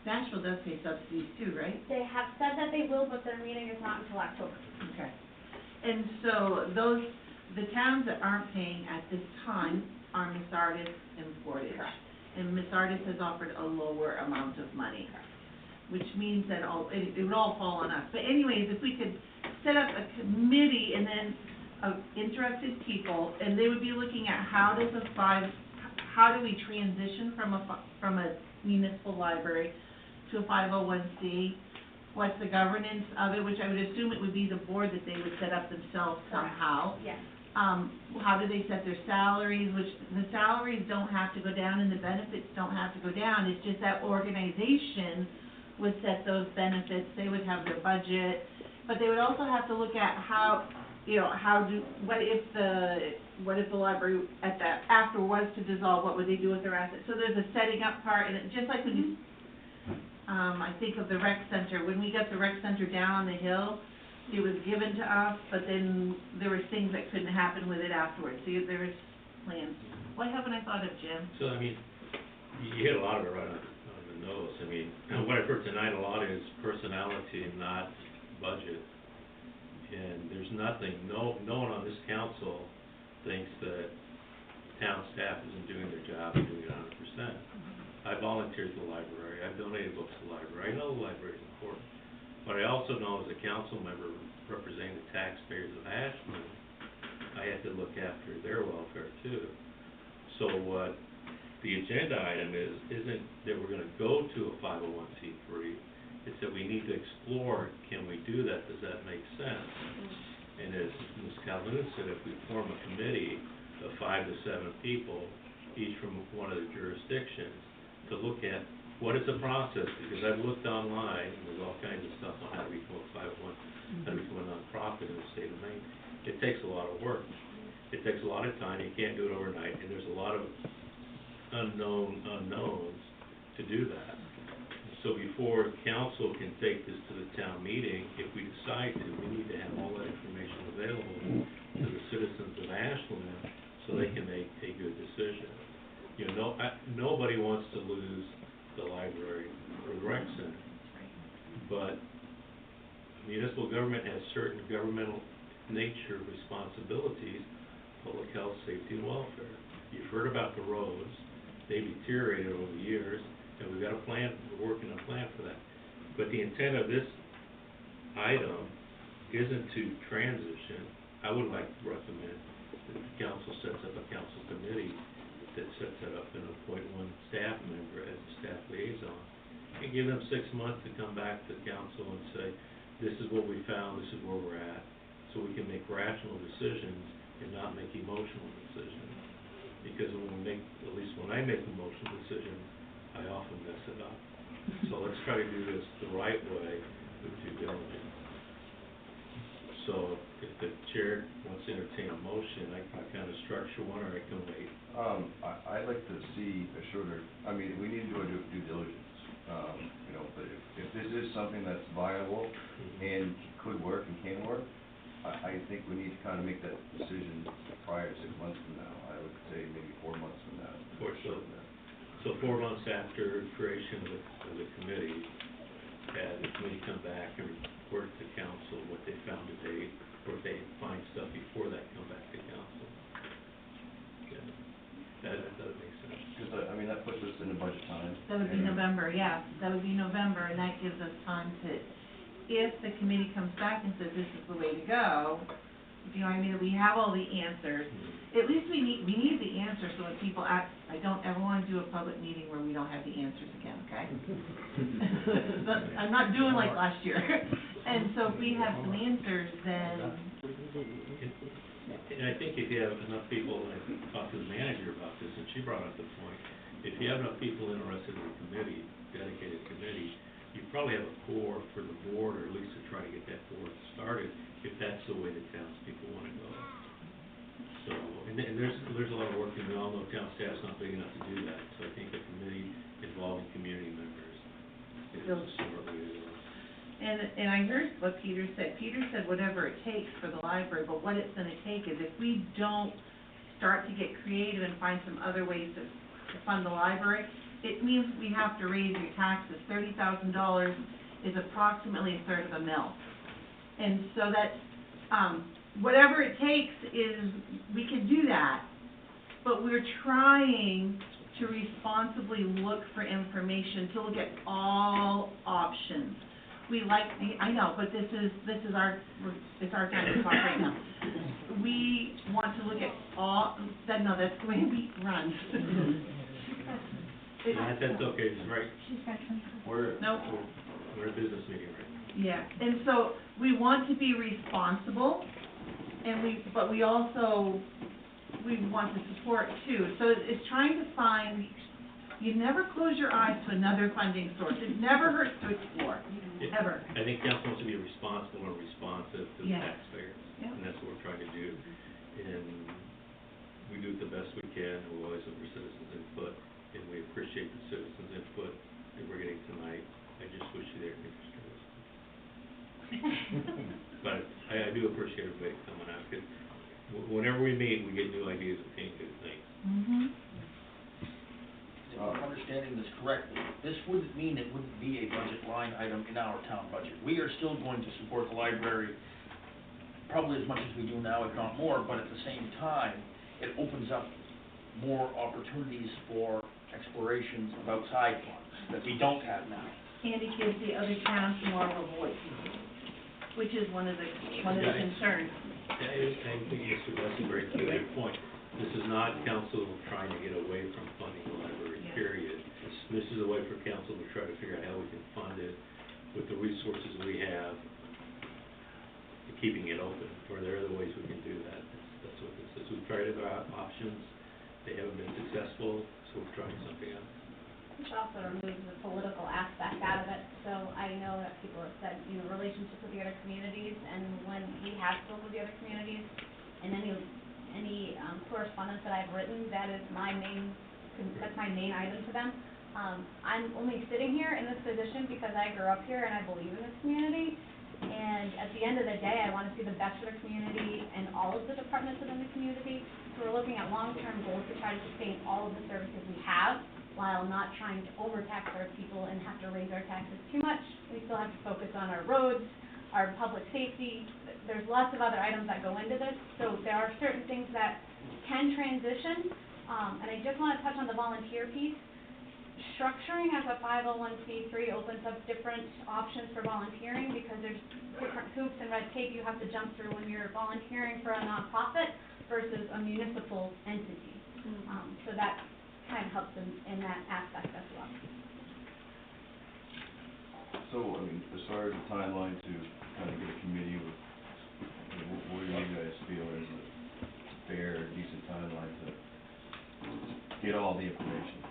Nashville does pay subsidies too, right? They have said that they will, but their meeting is not until October. Okay. And so the towns that aren't paying at this time are Ms. Artis and Portage. Correct. And Ms. Artis has offered a lower amount of money, which means that it would all fall on us. But anyways, if we could set up a committee and then of interested people, and they would be looking at how do we transition from a municipal library to a 501c? What's the governance of it, which I would assume it would be the board that they would set up themselves somehow. Yes. How do they set their salaries, which the salaries don't have to go down and the benefits don't have to go down, it's just that organization would set those benefits, they would have their budget, but they would also have to look at what if the library after was to dissolve, what would they do with their assets? So there's a setting up part, and just like when you, I think of the rec center, when we got the rec center down on the hill, it was given to us, but then there was things that couldn't happen with it afterwards, so there was plans. Why haven't I thought of Jim? So, I mean, you hit a lot of it right on the nose. I mean, what I've heard tonight a lot is personality, not budget. And there's nothing, no one on this council thinks that town staff isn't doing their job and doing it 100%. I volunteered at the library, I've donated books to the library, I know the library is important. But I also know as a council member representing the taxpayers of Ashland, I had to look after their welfare too. So what the agenda item isn't that we're gonna go to a 501c3, it's that we need to explore, can we do that, does that make sense? And as Ms. Calhoun said, if we form a committee of 5 to 7 people, each from one of the jurisdictions, to look at what is the process, because I've looked online, and there's all kinds of stuff on how to become a 501, how to become a nonprofit in the state of Maine. It takes a lot of work. It takes a lot of time, you can't do it overnight, and there's a lot of unknowns to do that. So before council can take this to the town meeting, if we decide to, we need to have all that information available to the citizens of Ashland so they can make a good decision. You know, nobody wants to lose the library or the rec center, but municipal government has certain governmental nature responsibilities, public health, safety, and welfare. You've heard about the roads, they've deteriorated over the years, and we've got a plan, we're working on a plan for that. But the intent of this item isn't to transition. I would like to recommend that the council sets up a council committee that sets that up and appoint one staff member as a staff liaison, and give them 6 months to come back to council and say, this is what we found, this is where we're at, so we can make rational decisions and not make emotional decisions. Because when we make, at least when I make an emotional decision, I often mess it up. So let's try to do this the right way with due diligence. So if the chair wants to entertain a motion, I can kind of structure one, or I can wait. I'd like to see a shorter, I mean, we need to do a due diligence, you know, but if this is something that's viable and could work and can work, I think we need to kind of make that decision prior to 6 months from now. I would say maybe 4 months from now. So 4 months after creation of the committee, have the committee come back and report to council what they found to date, or if they find stuff before that, come back to council. Yeah, that makes sense. Because, I mean, that puts us in the budget time. That would be November, yeah, that would be November, and that gives us time to, if the committee comes back and says this is the way to go, you know what I mean, we have all the answers. At least we need the answers, so when people ask, I don't ever want to do a public meeting where we don't have the answers again, okay? But I'm not doing like last year. And so if we have some answers, then. And I think if you have enough people, and I talked to the manager about this, and she brought up the point, if you have enough people interested in the committee, dedicated committee, you probably have a core for the board, or at least to try to get that board started, if that's the way the townspeople want to go. So, and there's a lot of work, and we all know town staff's not big enough to do that, so I think a committee involving community members is a smart way to go. And I heard what Peter said. Peter said whatever it takes for the library, but what it's gonna take is if we don't start to get creative and find some other ways to fund the library, it means we have to raise your taxes. $30,000 is approximately a third of a mill. And so that, whatever it takes is, we can do that, but we're trying to responsibly look for information to look at all options. We like, I know, but this is our, it's our time to talk right now. We want to look at all, that's the way we run. That's okay, right? We're a business meeting, right? Yeah, and so we want to be responsible, but we also, we want to support too. So it's trying to find, you never close your eyes to another funding source. It never hurts to explore, ever. I think council wants to be responsible and responsive to the taxpayers, and that's what we're trying to do. And we do it the best we can, and we'll always look for citizens' input, and we appreciate the citizens' input that we're getting tonight. I just wish you there could. But I do appreciate everybody coming out, because whenever we meet, we get new ideas and think new things. Mm-hmm. If I'm understanding this correctly, this wouldn't mean it wouldn't be a budget line item in our town budget. We are still going to support the library probably as much as we do now, if not more, but at the same time, it opens up more opportunities for explorations of outside funds that we don't have now. And it gives the other towns more of a voice, which is one of the concerns. I think that's a very good point. This is not council trying to get away from funding the library, period. This is a way for council to try to figure out how we can fund it with the resources we have, keeping it open, or there are other ways we can do that. That's what this is. We've tried other options, they haven't been successful, so we're trying something else. Which also removes the political aspect out of it, so I know that people have said, you know, relationships with the other communities, and when we have spoken with the other communities, and any correspondence that I've written, that's my main item to them. I'm only sitting here in this position because I grew up here and I believe in this community, and at the end of the day, I want to see the best for the community and all of the departments within the community, so we're looking at long-term goals to try to sustain all of the services we have, while not trying to overtax our people and have to raise our taxes too much. We still have to focus on our roads, our public safety. There's lots of other items that go into this, so there are certain things that can transition. And I just want to touch on the volunteer piece. Structuring as a 501c3 opens up different options for volunteering, because there's different hoops and red tape you have to jump through when you're volunteering for a nonprofit versus a municipal entity. So that kind of helps in that aspect as well. So, I mean, as far as the timeline to kind of get a committee with, you know, what do you guys feel is a fair, decent timeline to get all the information?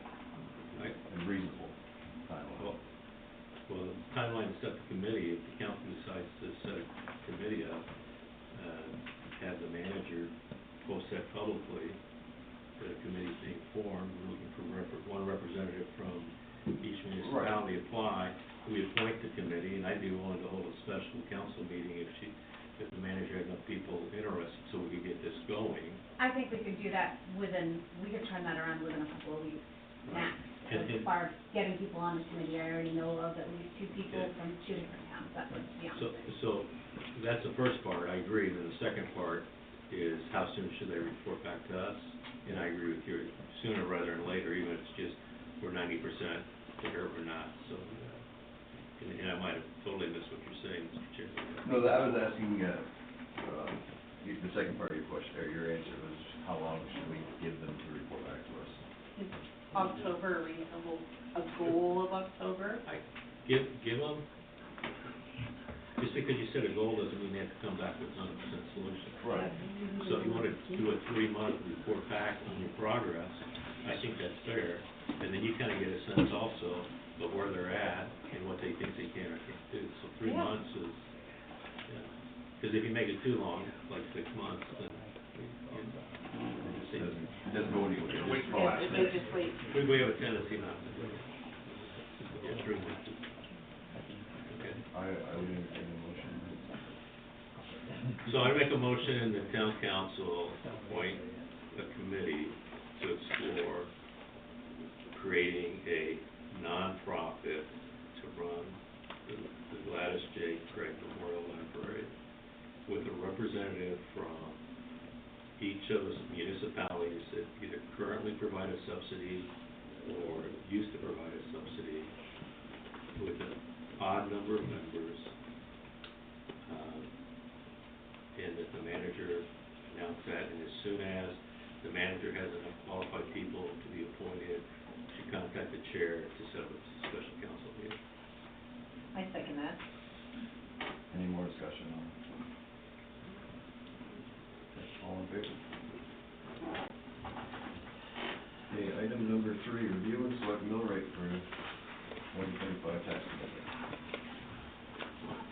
And reasonable timeline? Well, the timeline is set the committee. If the council decides to set a committee up, have the manager post that publicly, the committee's being formed, we're looking for one representative from each municipality apply. We appoint the committee, and I'd be willing to hold a special council meeting if the manager had enough people interested, so we could get this going. I think we could do that we could turn that around within a couple of weeks, max. As far as getting people on the committee, I already know of at least 2 people from 2 different towns, that would be on. So that's the first part, I agree. Then the second part is how soon should they report back to us? And I agree with you, sooner rather than later, even if it's just we're 90% there or not. So, and I might have totally missed what you're saying, Mr. Chairman. No, I was asking, the second part of your question, or your answer was, how long should we give them to report back to us? Is October reasonable, a goal of October? Give them, just because you set a goal doesn't mean they have to come back with 100% solution. Right. So if you want to do a 3-month report back on your progress, I think that's fair. And then you kind of get a sense also of where they're at and what they think they can or can't do. So 3 months is, because if you make it too long, like 6 months, then it doesn't go anywhere. We have a tendency not to do it. 3 months. Okay. I would entertain a motion. So I make a motion that town council appoint a committee to explore creating a nonprofit to run the Gladys J. Craig Memorial Library with a representative from each of the municipalities that either currently provide a subsidy or used to provide a subsidy, with an odd number of members, and that the manager announce that, and as soon as the manager has enough qualified people to be appointed, she contact the chair to set up a special council meeting. I second that. Any more discussion on it? All in favor? Okay, item number 3, review and select mill rate for 2025 tax collector.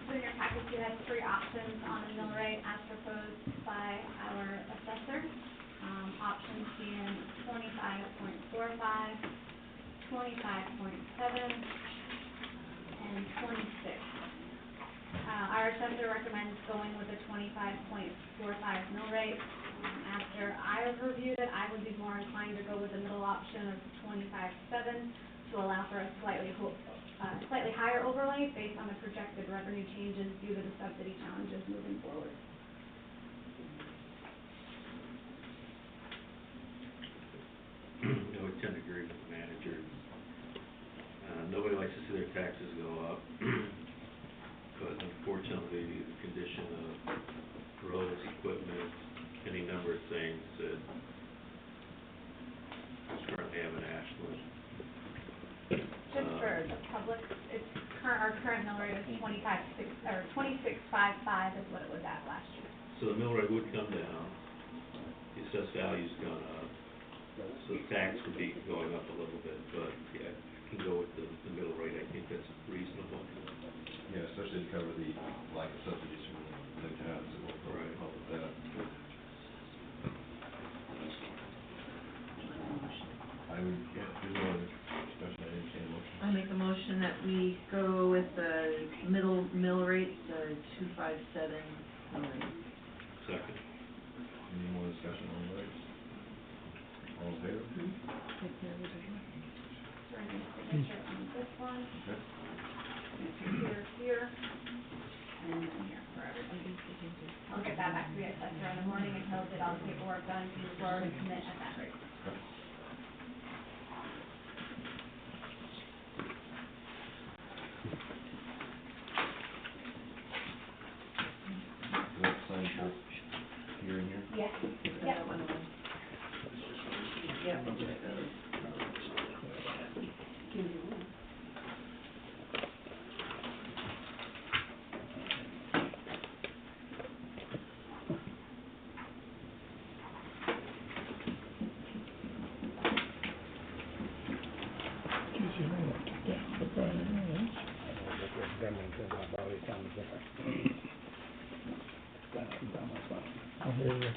So in your package, you have 3 options on the mill rate as proposed by our assessor. Options being 25.45, 25.7, and 26. Our our assessor recommends going with a 25.45 mill rate. After I have reviewed it, I would be more inclined to go with the middle option of 25.7 to allow for a slightly higher overlay based on the projected revenue changes due to the subsidy challenges moving forward. I would tend to agree with the manager. Nobody likes to see their taxes go up, but unfortunately, the condition of roads, equipment, any number of things that we currently have in Ashland. Just for the public, our current mill rate is 26.55 is what it was at last year. So the mill rate would come down, the assessed value's gone up, so the tax would be going up a little bit, but yeah, you can go with the middle rate, I think that's reasonable. Yeah, especially to cover the lack of subsidies from the towns, it will probably help with that. I would, yeah, do a discussion, I didn't see a motion. I make a motion that we go with the middle mill rate, the 257 mill rate. Second. Any more discussion on the rates? All in favor? So I need a signature on this one, Okay. here, and then here for everybody. I'll get that back to the assessor in the morning and he'll get all the paperwork done to move forward and commit at that rate. Is that signed for here and here? Yes, yep. Yeah, we'll get those. I hear you.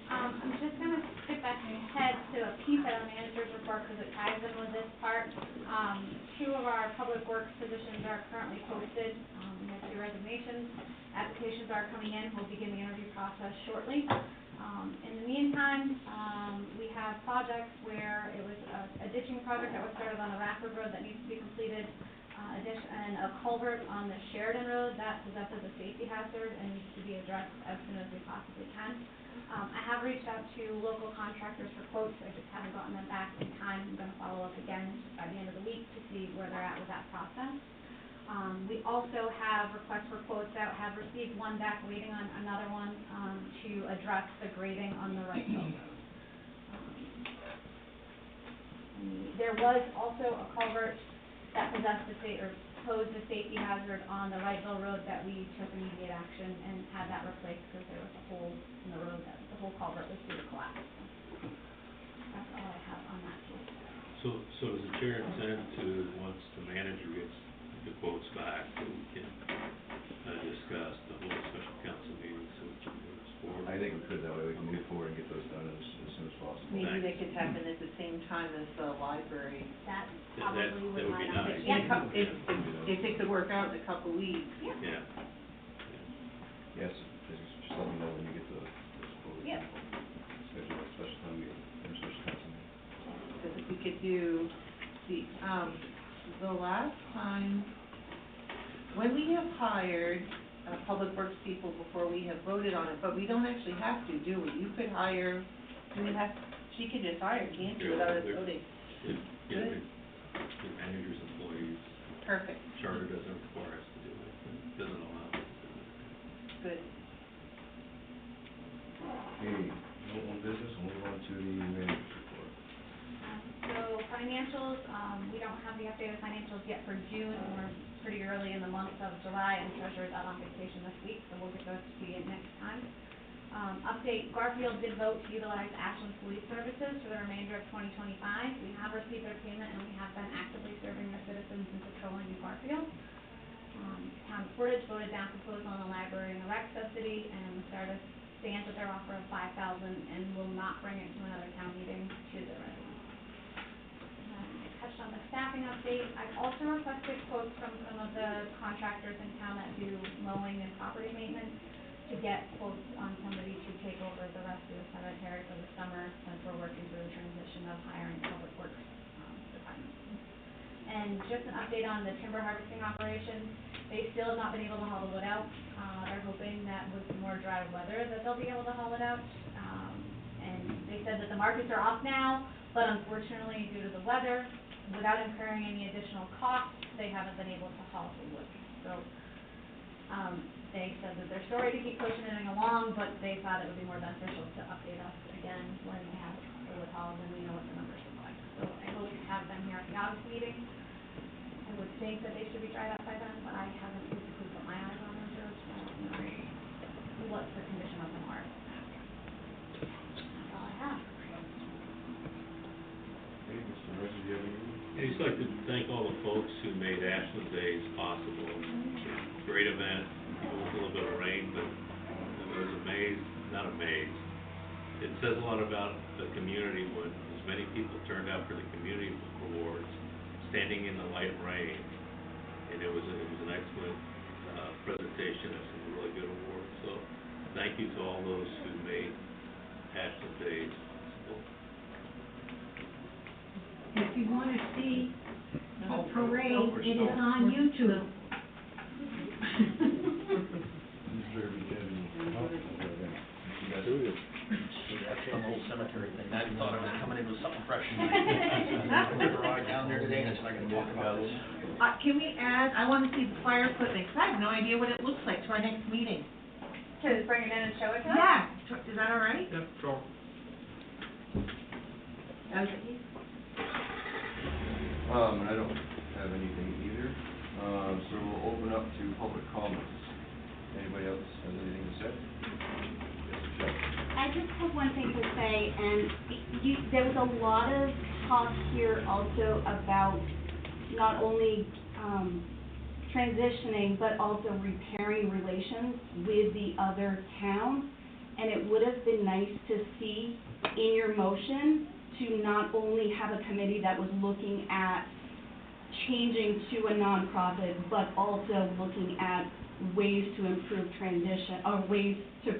I'm just gonna skip back ahead to a piece of the manager's report because it ties in with this part. Two of our public works positions are currently posted. We have 2 resignations. Applications are coming in. We'll begin the interview process shortly. In the meantime, we have projects where it was a ditching project that was started on the Rafford Road that needs to be completed. And a culvert on the Sheridan Road that possesses a safety hazard and needs to be addressed as soon as we possibly can. I have reached out to local contractors for quotes, I just haven't gotten them back in time. I'm gonna follow up again by the end of the week to see where they're at with that process. We also have requests for quotes out, have received one back, waiting on another one, to address the grading on the right road. There was also a culvert that possessed posed a safety hazard on the Wrightville Road that we took immediate action and had that replaced because there was a hole in the road that the whole culvert was due to collapse. That's all I have on that piece. So does the chair intend to, once the manager gets the quotes back, that we can discuss the whole special council meeting, so we can move this forward? I think we could, that way we can move forward and get those done as soon as possible. Maybe they could happen at the same time as the library. That That probably would would be line up. nice. Yeah. If it could work out in a couple weeks. Yeah. Yes, just let me know when you get those quotes. Yep. Schedule a special time meeting, or special council meeting. Because if we could do the last time, when we have hired public works people before we have voted on it, but we don't actually have to, do we? You could hire, she could just hire, can't you, without us voting? Yeah, the manager's employees. Perfect. Charter doesn't require us to do it, doesn't allow us to do it. Good. Okay, no old business, we'll move on to the manager's report. So financials, we don't have the updated financials yet for June, and we're pretty early in the month of July, and treasurer's out on vacation this week, so we'll get those to you next time. Update, Garfield did vote to utilize Ashland Police Services for the remainder of 2025. We have received their payment, and we have been actively serving their citizens and patrolling in Garfield. Town of Portage voted down proposal on the library and the rec subsidy, and Sardis stands with their offer of $5,000 and will not bring it to another town meeting to the residents. I touched on the staffing update. I've also requested quotes from some of the contractors in town that do mowing and property maintenance to get quotes on somebody to take over the rest of the cemetery for the summer, since we're working through a transition of hiring public works department. And just an update on the timber harvesting operation. They still have not been able to haul the wood out. They're hoping that with some more dry weather that they'll be able to haul it out. And they said that the markets are off now, but unfortunately due to the weather, without incurring any additional costs, they haven't been able to haul the wood. So, they said that they're still ready to keep pushing it along, but they thought it would be more beneficial to update us again when they have the wood hauled and we know what the numbers look like. So I hope to have them here at the August meeting. I would think that they should be dried out by then, but I haven't physically put my eyes on them, so I don't know what the condition of them are. That's all I have. Okay, Mr. Murphy, do you have anything? I'd just like to thank all the folks who made Ashland Days possible. Great event. It was a little bit of rain, but I was not amazed. It says a lot about the community when as many people turned out for the community awards, standing in the light rain. And it was an excellent presentation of some really good awards. So thank you to all those who made Ashland Days possible. If you wanna see a parade, it is on YouTube. That's the whole cemetery thing. I thought I was coming in with something fresh. I took a ride down there today and it's like I can talk about it. Can we add, I wanna see the fire equipment, 'cause I have no idea what it looks like to our next meeting. To bring it in and show it to us? Yeah, is that all right? Yep, sure. Okay. And I don't have anything either. So we'll open up to public comments. Anybody else has anything to say? Yes, Michelle. I just have one thing to say, and there was a lot of talk here also about not only, transitioning, but also repairing relations with the other towns. And it would have been nice to see in your motion to not only have a committee that was looking at changing to a nonprofit, but also looking at ways to improve transition, or ways to,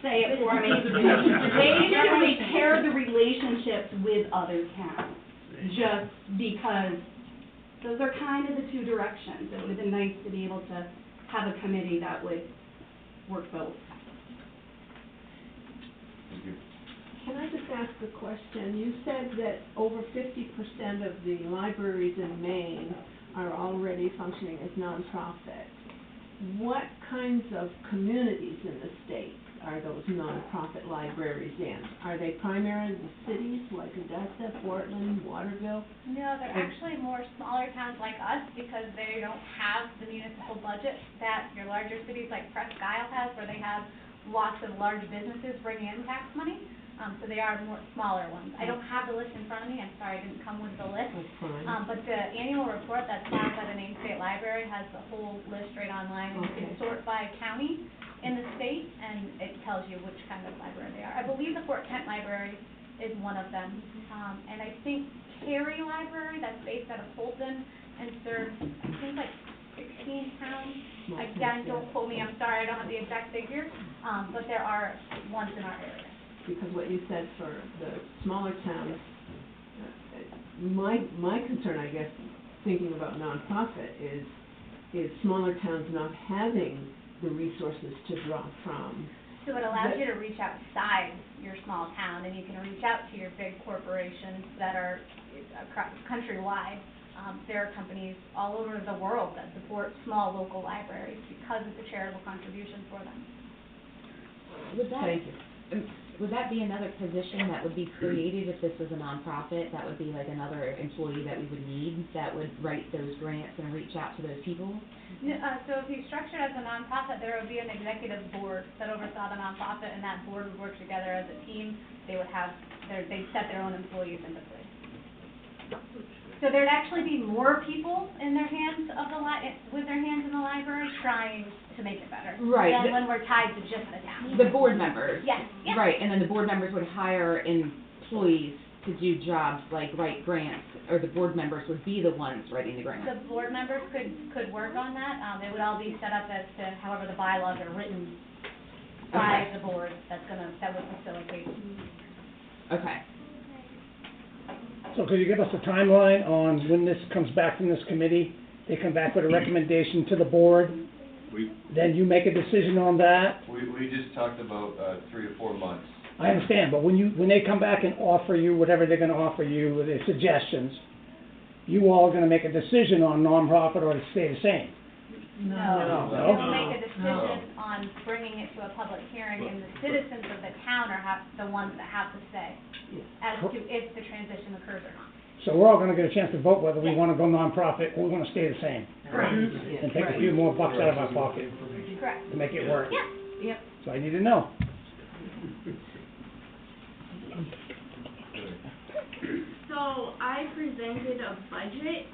say it for me, ways to repair the relationships with other towns. Just because those are kind of the two directions. It would have been nice to be able to have a committee that would work both. Thank you. Can I just ask a question? You said that over 50% of the libraries in Maine are already functioning as nonprofit. What kinds of communities in the state are those nonprofit libraries in? Are they primarily the cities like Augusta, Portland, Waterville? No, they're actually more smaller towns like us because they don't have the municipal budget that your larger cities like Presque Isle has, where they have lots of large businesses bringing in tax money. So they are more smaller ones. I don't have the list in front of me, I'm sorry, I didn't come with the list. That's fine. But the annual report that's filed by the Maine State Library has the whole list right online. And you can sort by county in the state, and it tells you which kind of library they are. I believe the Fort Kent Library is one of them. And I think Cary Library, that's based out of Holton, and serves, I think, like 16 towns. Again, don't quote me, I'm sorry, I don't have the exact figure, but there are ones in our area. Because what you said for the smaller towns, my concern, I guess, thinking about nonprofit is smaller towns not having the resources to draw from. So it allows you to reach outside your small town, and you can reach out to your big corporations that are countrywide. There are companies all over the world that support small local libraries because it's a charitable contribution for them. Would that, Thank you. would that be another position that would be created if this was a nonprofit? That would be like another employee that we would need, that would write those grants and reach out to those people? So if you structure it as a nonprofit, there would be an executive board that oversaw the nonprofit, and that board would work together as a team. They would have they'd set their own employees into place. So there'd actually be more people in their hands with their hands in the library trying to make it better. Right. Than when we're tied to just the town. The board members? Yes, yeah. Right, and then the board members would hire employees to do jobs like write grants, or the board members would be the ones writing the grants? The board members could work on that. They would all be set up as to however the bylaws are written by the board that would facilitate. Okay. So could you give us a timeline on when this comes back from this committee? They come back with a recommendation to the board, then you make a decision on that? We just talked about, 3 to 4 months. I understand, but when they come back and offer you whatever they're gonna offer you, with their suggestions, you all are gonna make a decision on nonprofit or to stay the same? No. No? We'll make a decision on bringing it to a public hearing, and the citizens of the town are the ones that have to say as to if the transition occurs or not. So we're all gonna get a chance to vote whether we wanna go nonprofit or we wanna stay the same? Correct. And take a few more bucks out of our pocket Correct. to make it work? Yeah. Yep. So I need to know. So I presented a budget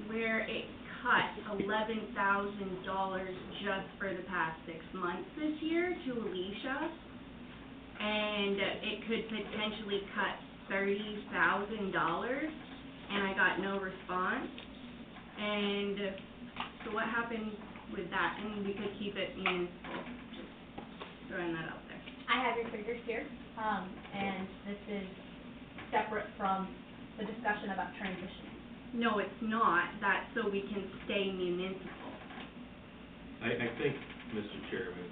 where it cut $11,000 just for the past 6 months this year to Alicia. And it could potentially cut $30,000, and I got no response. And so what happened with that? And we could keep it municipal, just throwing that out there. I have your figures here, and this is separate from the discussion about transitioning. No, it's not. That's so we can stay municipal. I think, Mr. Chairman,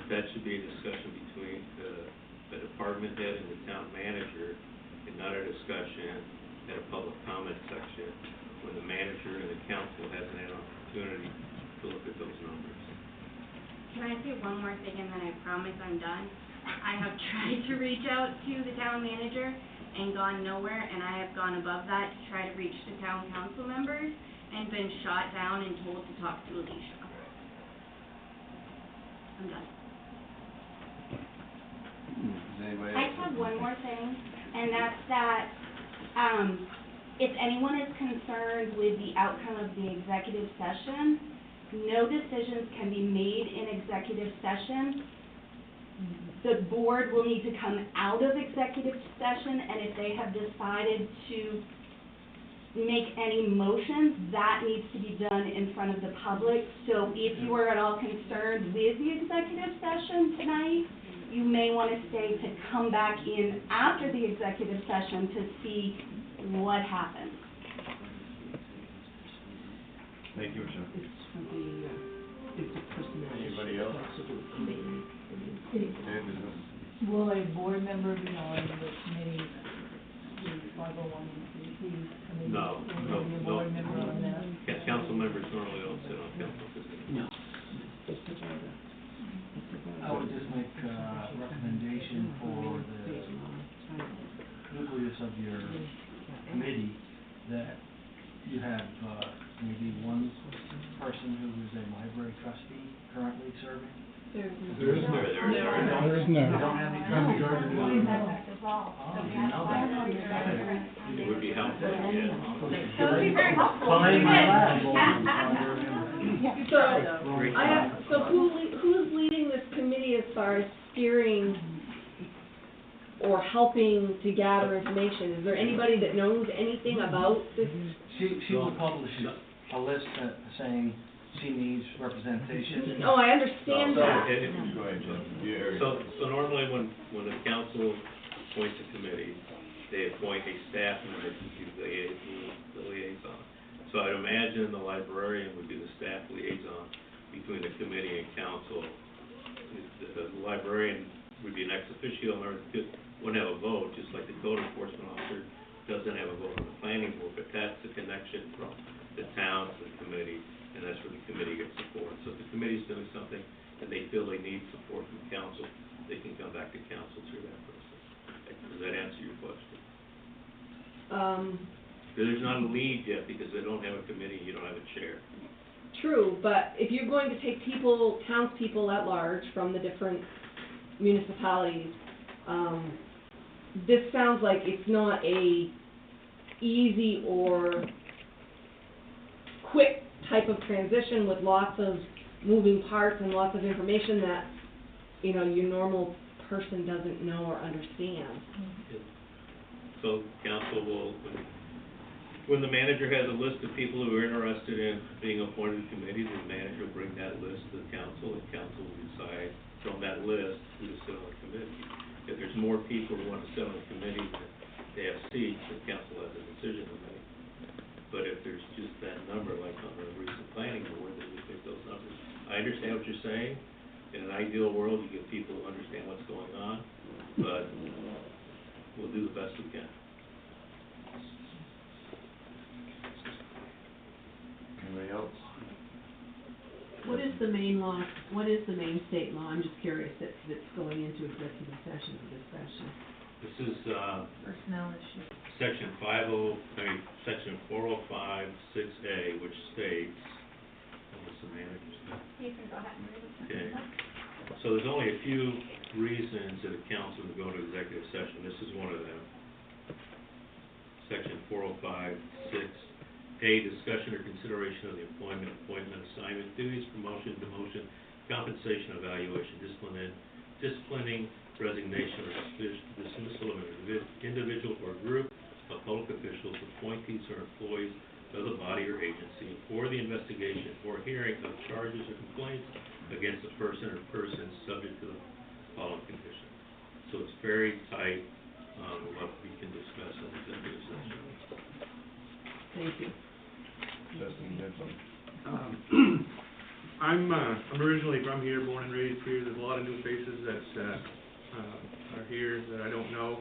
that should be a discussion between the department head and the town manager, and not a discussion at a public comment section when the manager and the council hasn't had an opportunity to look at those numbers. Can I say one more thing, and then I promise I'm done? I have tried to reach out to the town manager and gone nowhere, and I have gone above that to try to reach the town council members and been shot down and told to talk to Alicia. I'm done. Does anybody I else? have one more thing, and that's that, if anyone is concerned with the outcome of the executive session, no decisions can be made in executive session. The board will need to come out of executive session, and if they have decided to make any motions, that needs to be done in front of the public. So if you are at all concerned with the executive session tonight, you may want to stay to come back in after the executive session to see what happens. Thank you, Michelle. Anybody else? Will a board member be on the committee, the 501c3 committee? No, Will there be a no. board member on that? Council members normally don't sit on council positions. No. I would just make a recommendation for the nucleus of your committee that you have, maybe one person who is a library trustee currently serving. There is no. We don't have any trustee. It would be helpful, yeah. So it would be very helpful. Behind my So who's leading this committee as far as steering or helping to gather information? Is there anybody that knows anything about this? She will publish a list saying she needs representation. Oh, I understand that. Go ahead, Jim. So normally when the council appoints a committee, they appoint a staff member to be the liaison. So I'd imagine the librarian would be the staff liaison between the committee and council. The librarian would be an ex officio and wouldn't have a vote, just like the code enforcement officer doesn't have a vote on the planning board, but that's the connection from the town to the committee, and that's where the committee gets support. So if the committee's doing something, and they feel they need support from council, they can come back to council through that process. Does that answer your question? There's not a lead yet, because they don't have a committee, you don't have a chair. True, but if you're going to take people, townspeople at large from the different municipalities, this sounds like it's not a easy or quick type of transition with lots of moving parts and lots of information that, you know, your normal person doesn't know or understand. So council will, when the manager has a list of people who are interested in being appointed to committees, the manager will bring that list to the council, and council will decide from that list who to sit on the committee. If there's more people who want to sit on the committee than they have seats, then council has a decision to make. But if there's just that number, like on the recent planning board, then we pick those numbers. I understand what you're saying. In an ideal world, you get people who understand what's going on, but we'll do the best we can. Anybody else? What is the main law, what is the main state law? I'm just curious, that's going into executive session for this session. This is, Personnel issue. section 405-6A, which states, what's the manager's name? You can go ahead and read it. Okay. So there's only a few reasons that a council would go into executive session. This is one of them. Section 405-6A, discussion or consideration of the appointment, assignment, duties, promotion, demotion, compensation, evaluation, disciplining, resignation, or dismissal of an individual or group of public officials, appointees, or employees of the body or agency, or the investigation or hearing of charges or complaints against a person or persons subject to the following conditions. So it's very tight on what we can discuss in executive session. Thank you. Justin, you have something? I'm originally from here, born and raised here. There's a lot of new faces that are here that I don't know.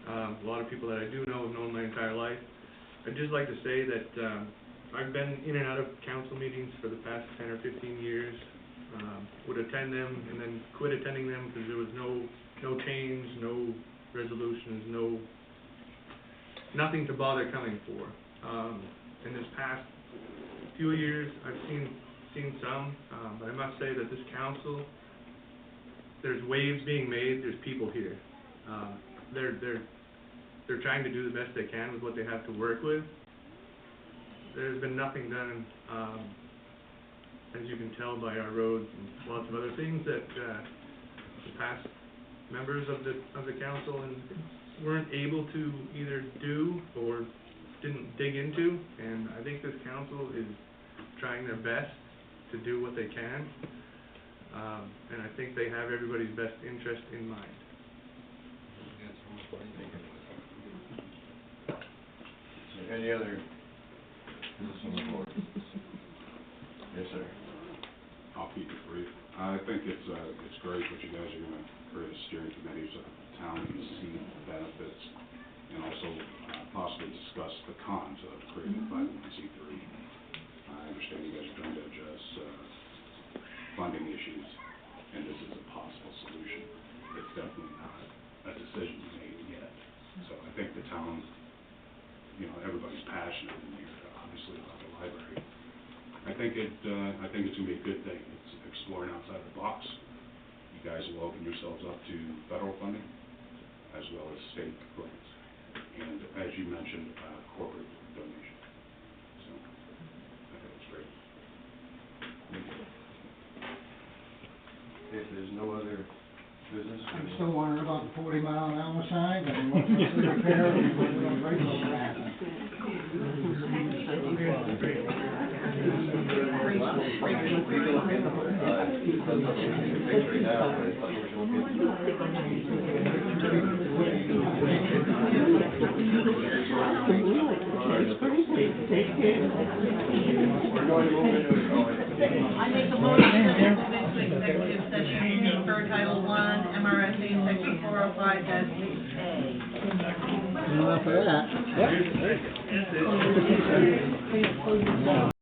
A lot of people that I do know have known my entire life. I'd just like to say that I've been in and out of council meetings for the past 10 or 15 years. Would attend them and then quit attending them because there was no change, no resolutions, nothing to bother coming for. In this past few years, I've seen some, but I must say that this council, there's waves being made, there's people here. They're trying to do the best they can with what they have to work with. There's been nothing done, as you can tell by our roads and lots of other things that the past members of the council and weren't able to either do or didn't dig into, and I think this council is trying their best to do what they can, and I think they have everybody's best interest in mind. So any other business on the board? Yes, sir. I'll keep it brief. I think it's great what you guys are gonna create a steering committee so the town can see the benefits and also possibly discuss the cons of creating a 501c3. I understand you guys are trying to address funding issues, and this is a possible solution. It's definitely not a decision made yet. So I think the town, you know, everybody's passionate in here, obviously, about the library. I think it's gonna be a good thing. It's exploring outside the box. You guys will open yourselves up to federal funding as well as state grants. And as you mentioned, corporate donation. So I think it's great. If there's no other business. I'm still wondering about the 40-mile-an-hour sign and what's the repair and what's the regular traffic. I make a motion to move into executive session per Title I, MRSA Section 405-6A. Enough of that. Yep.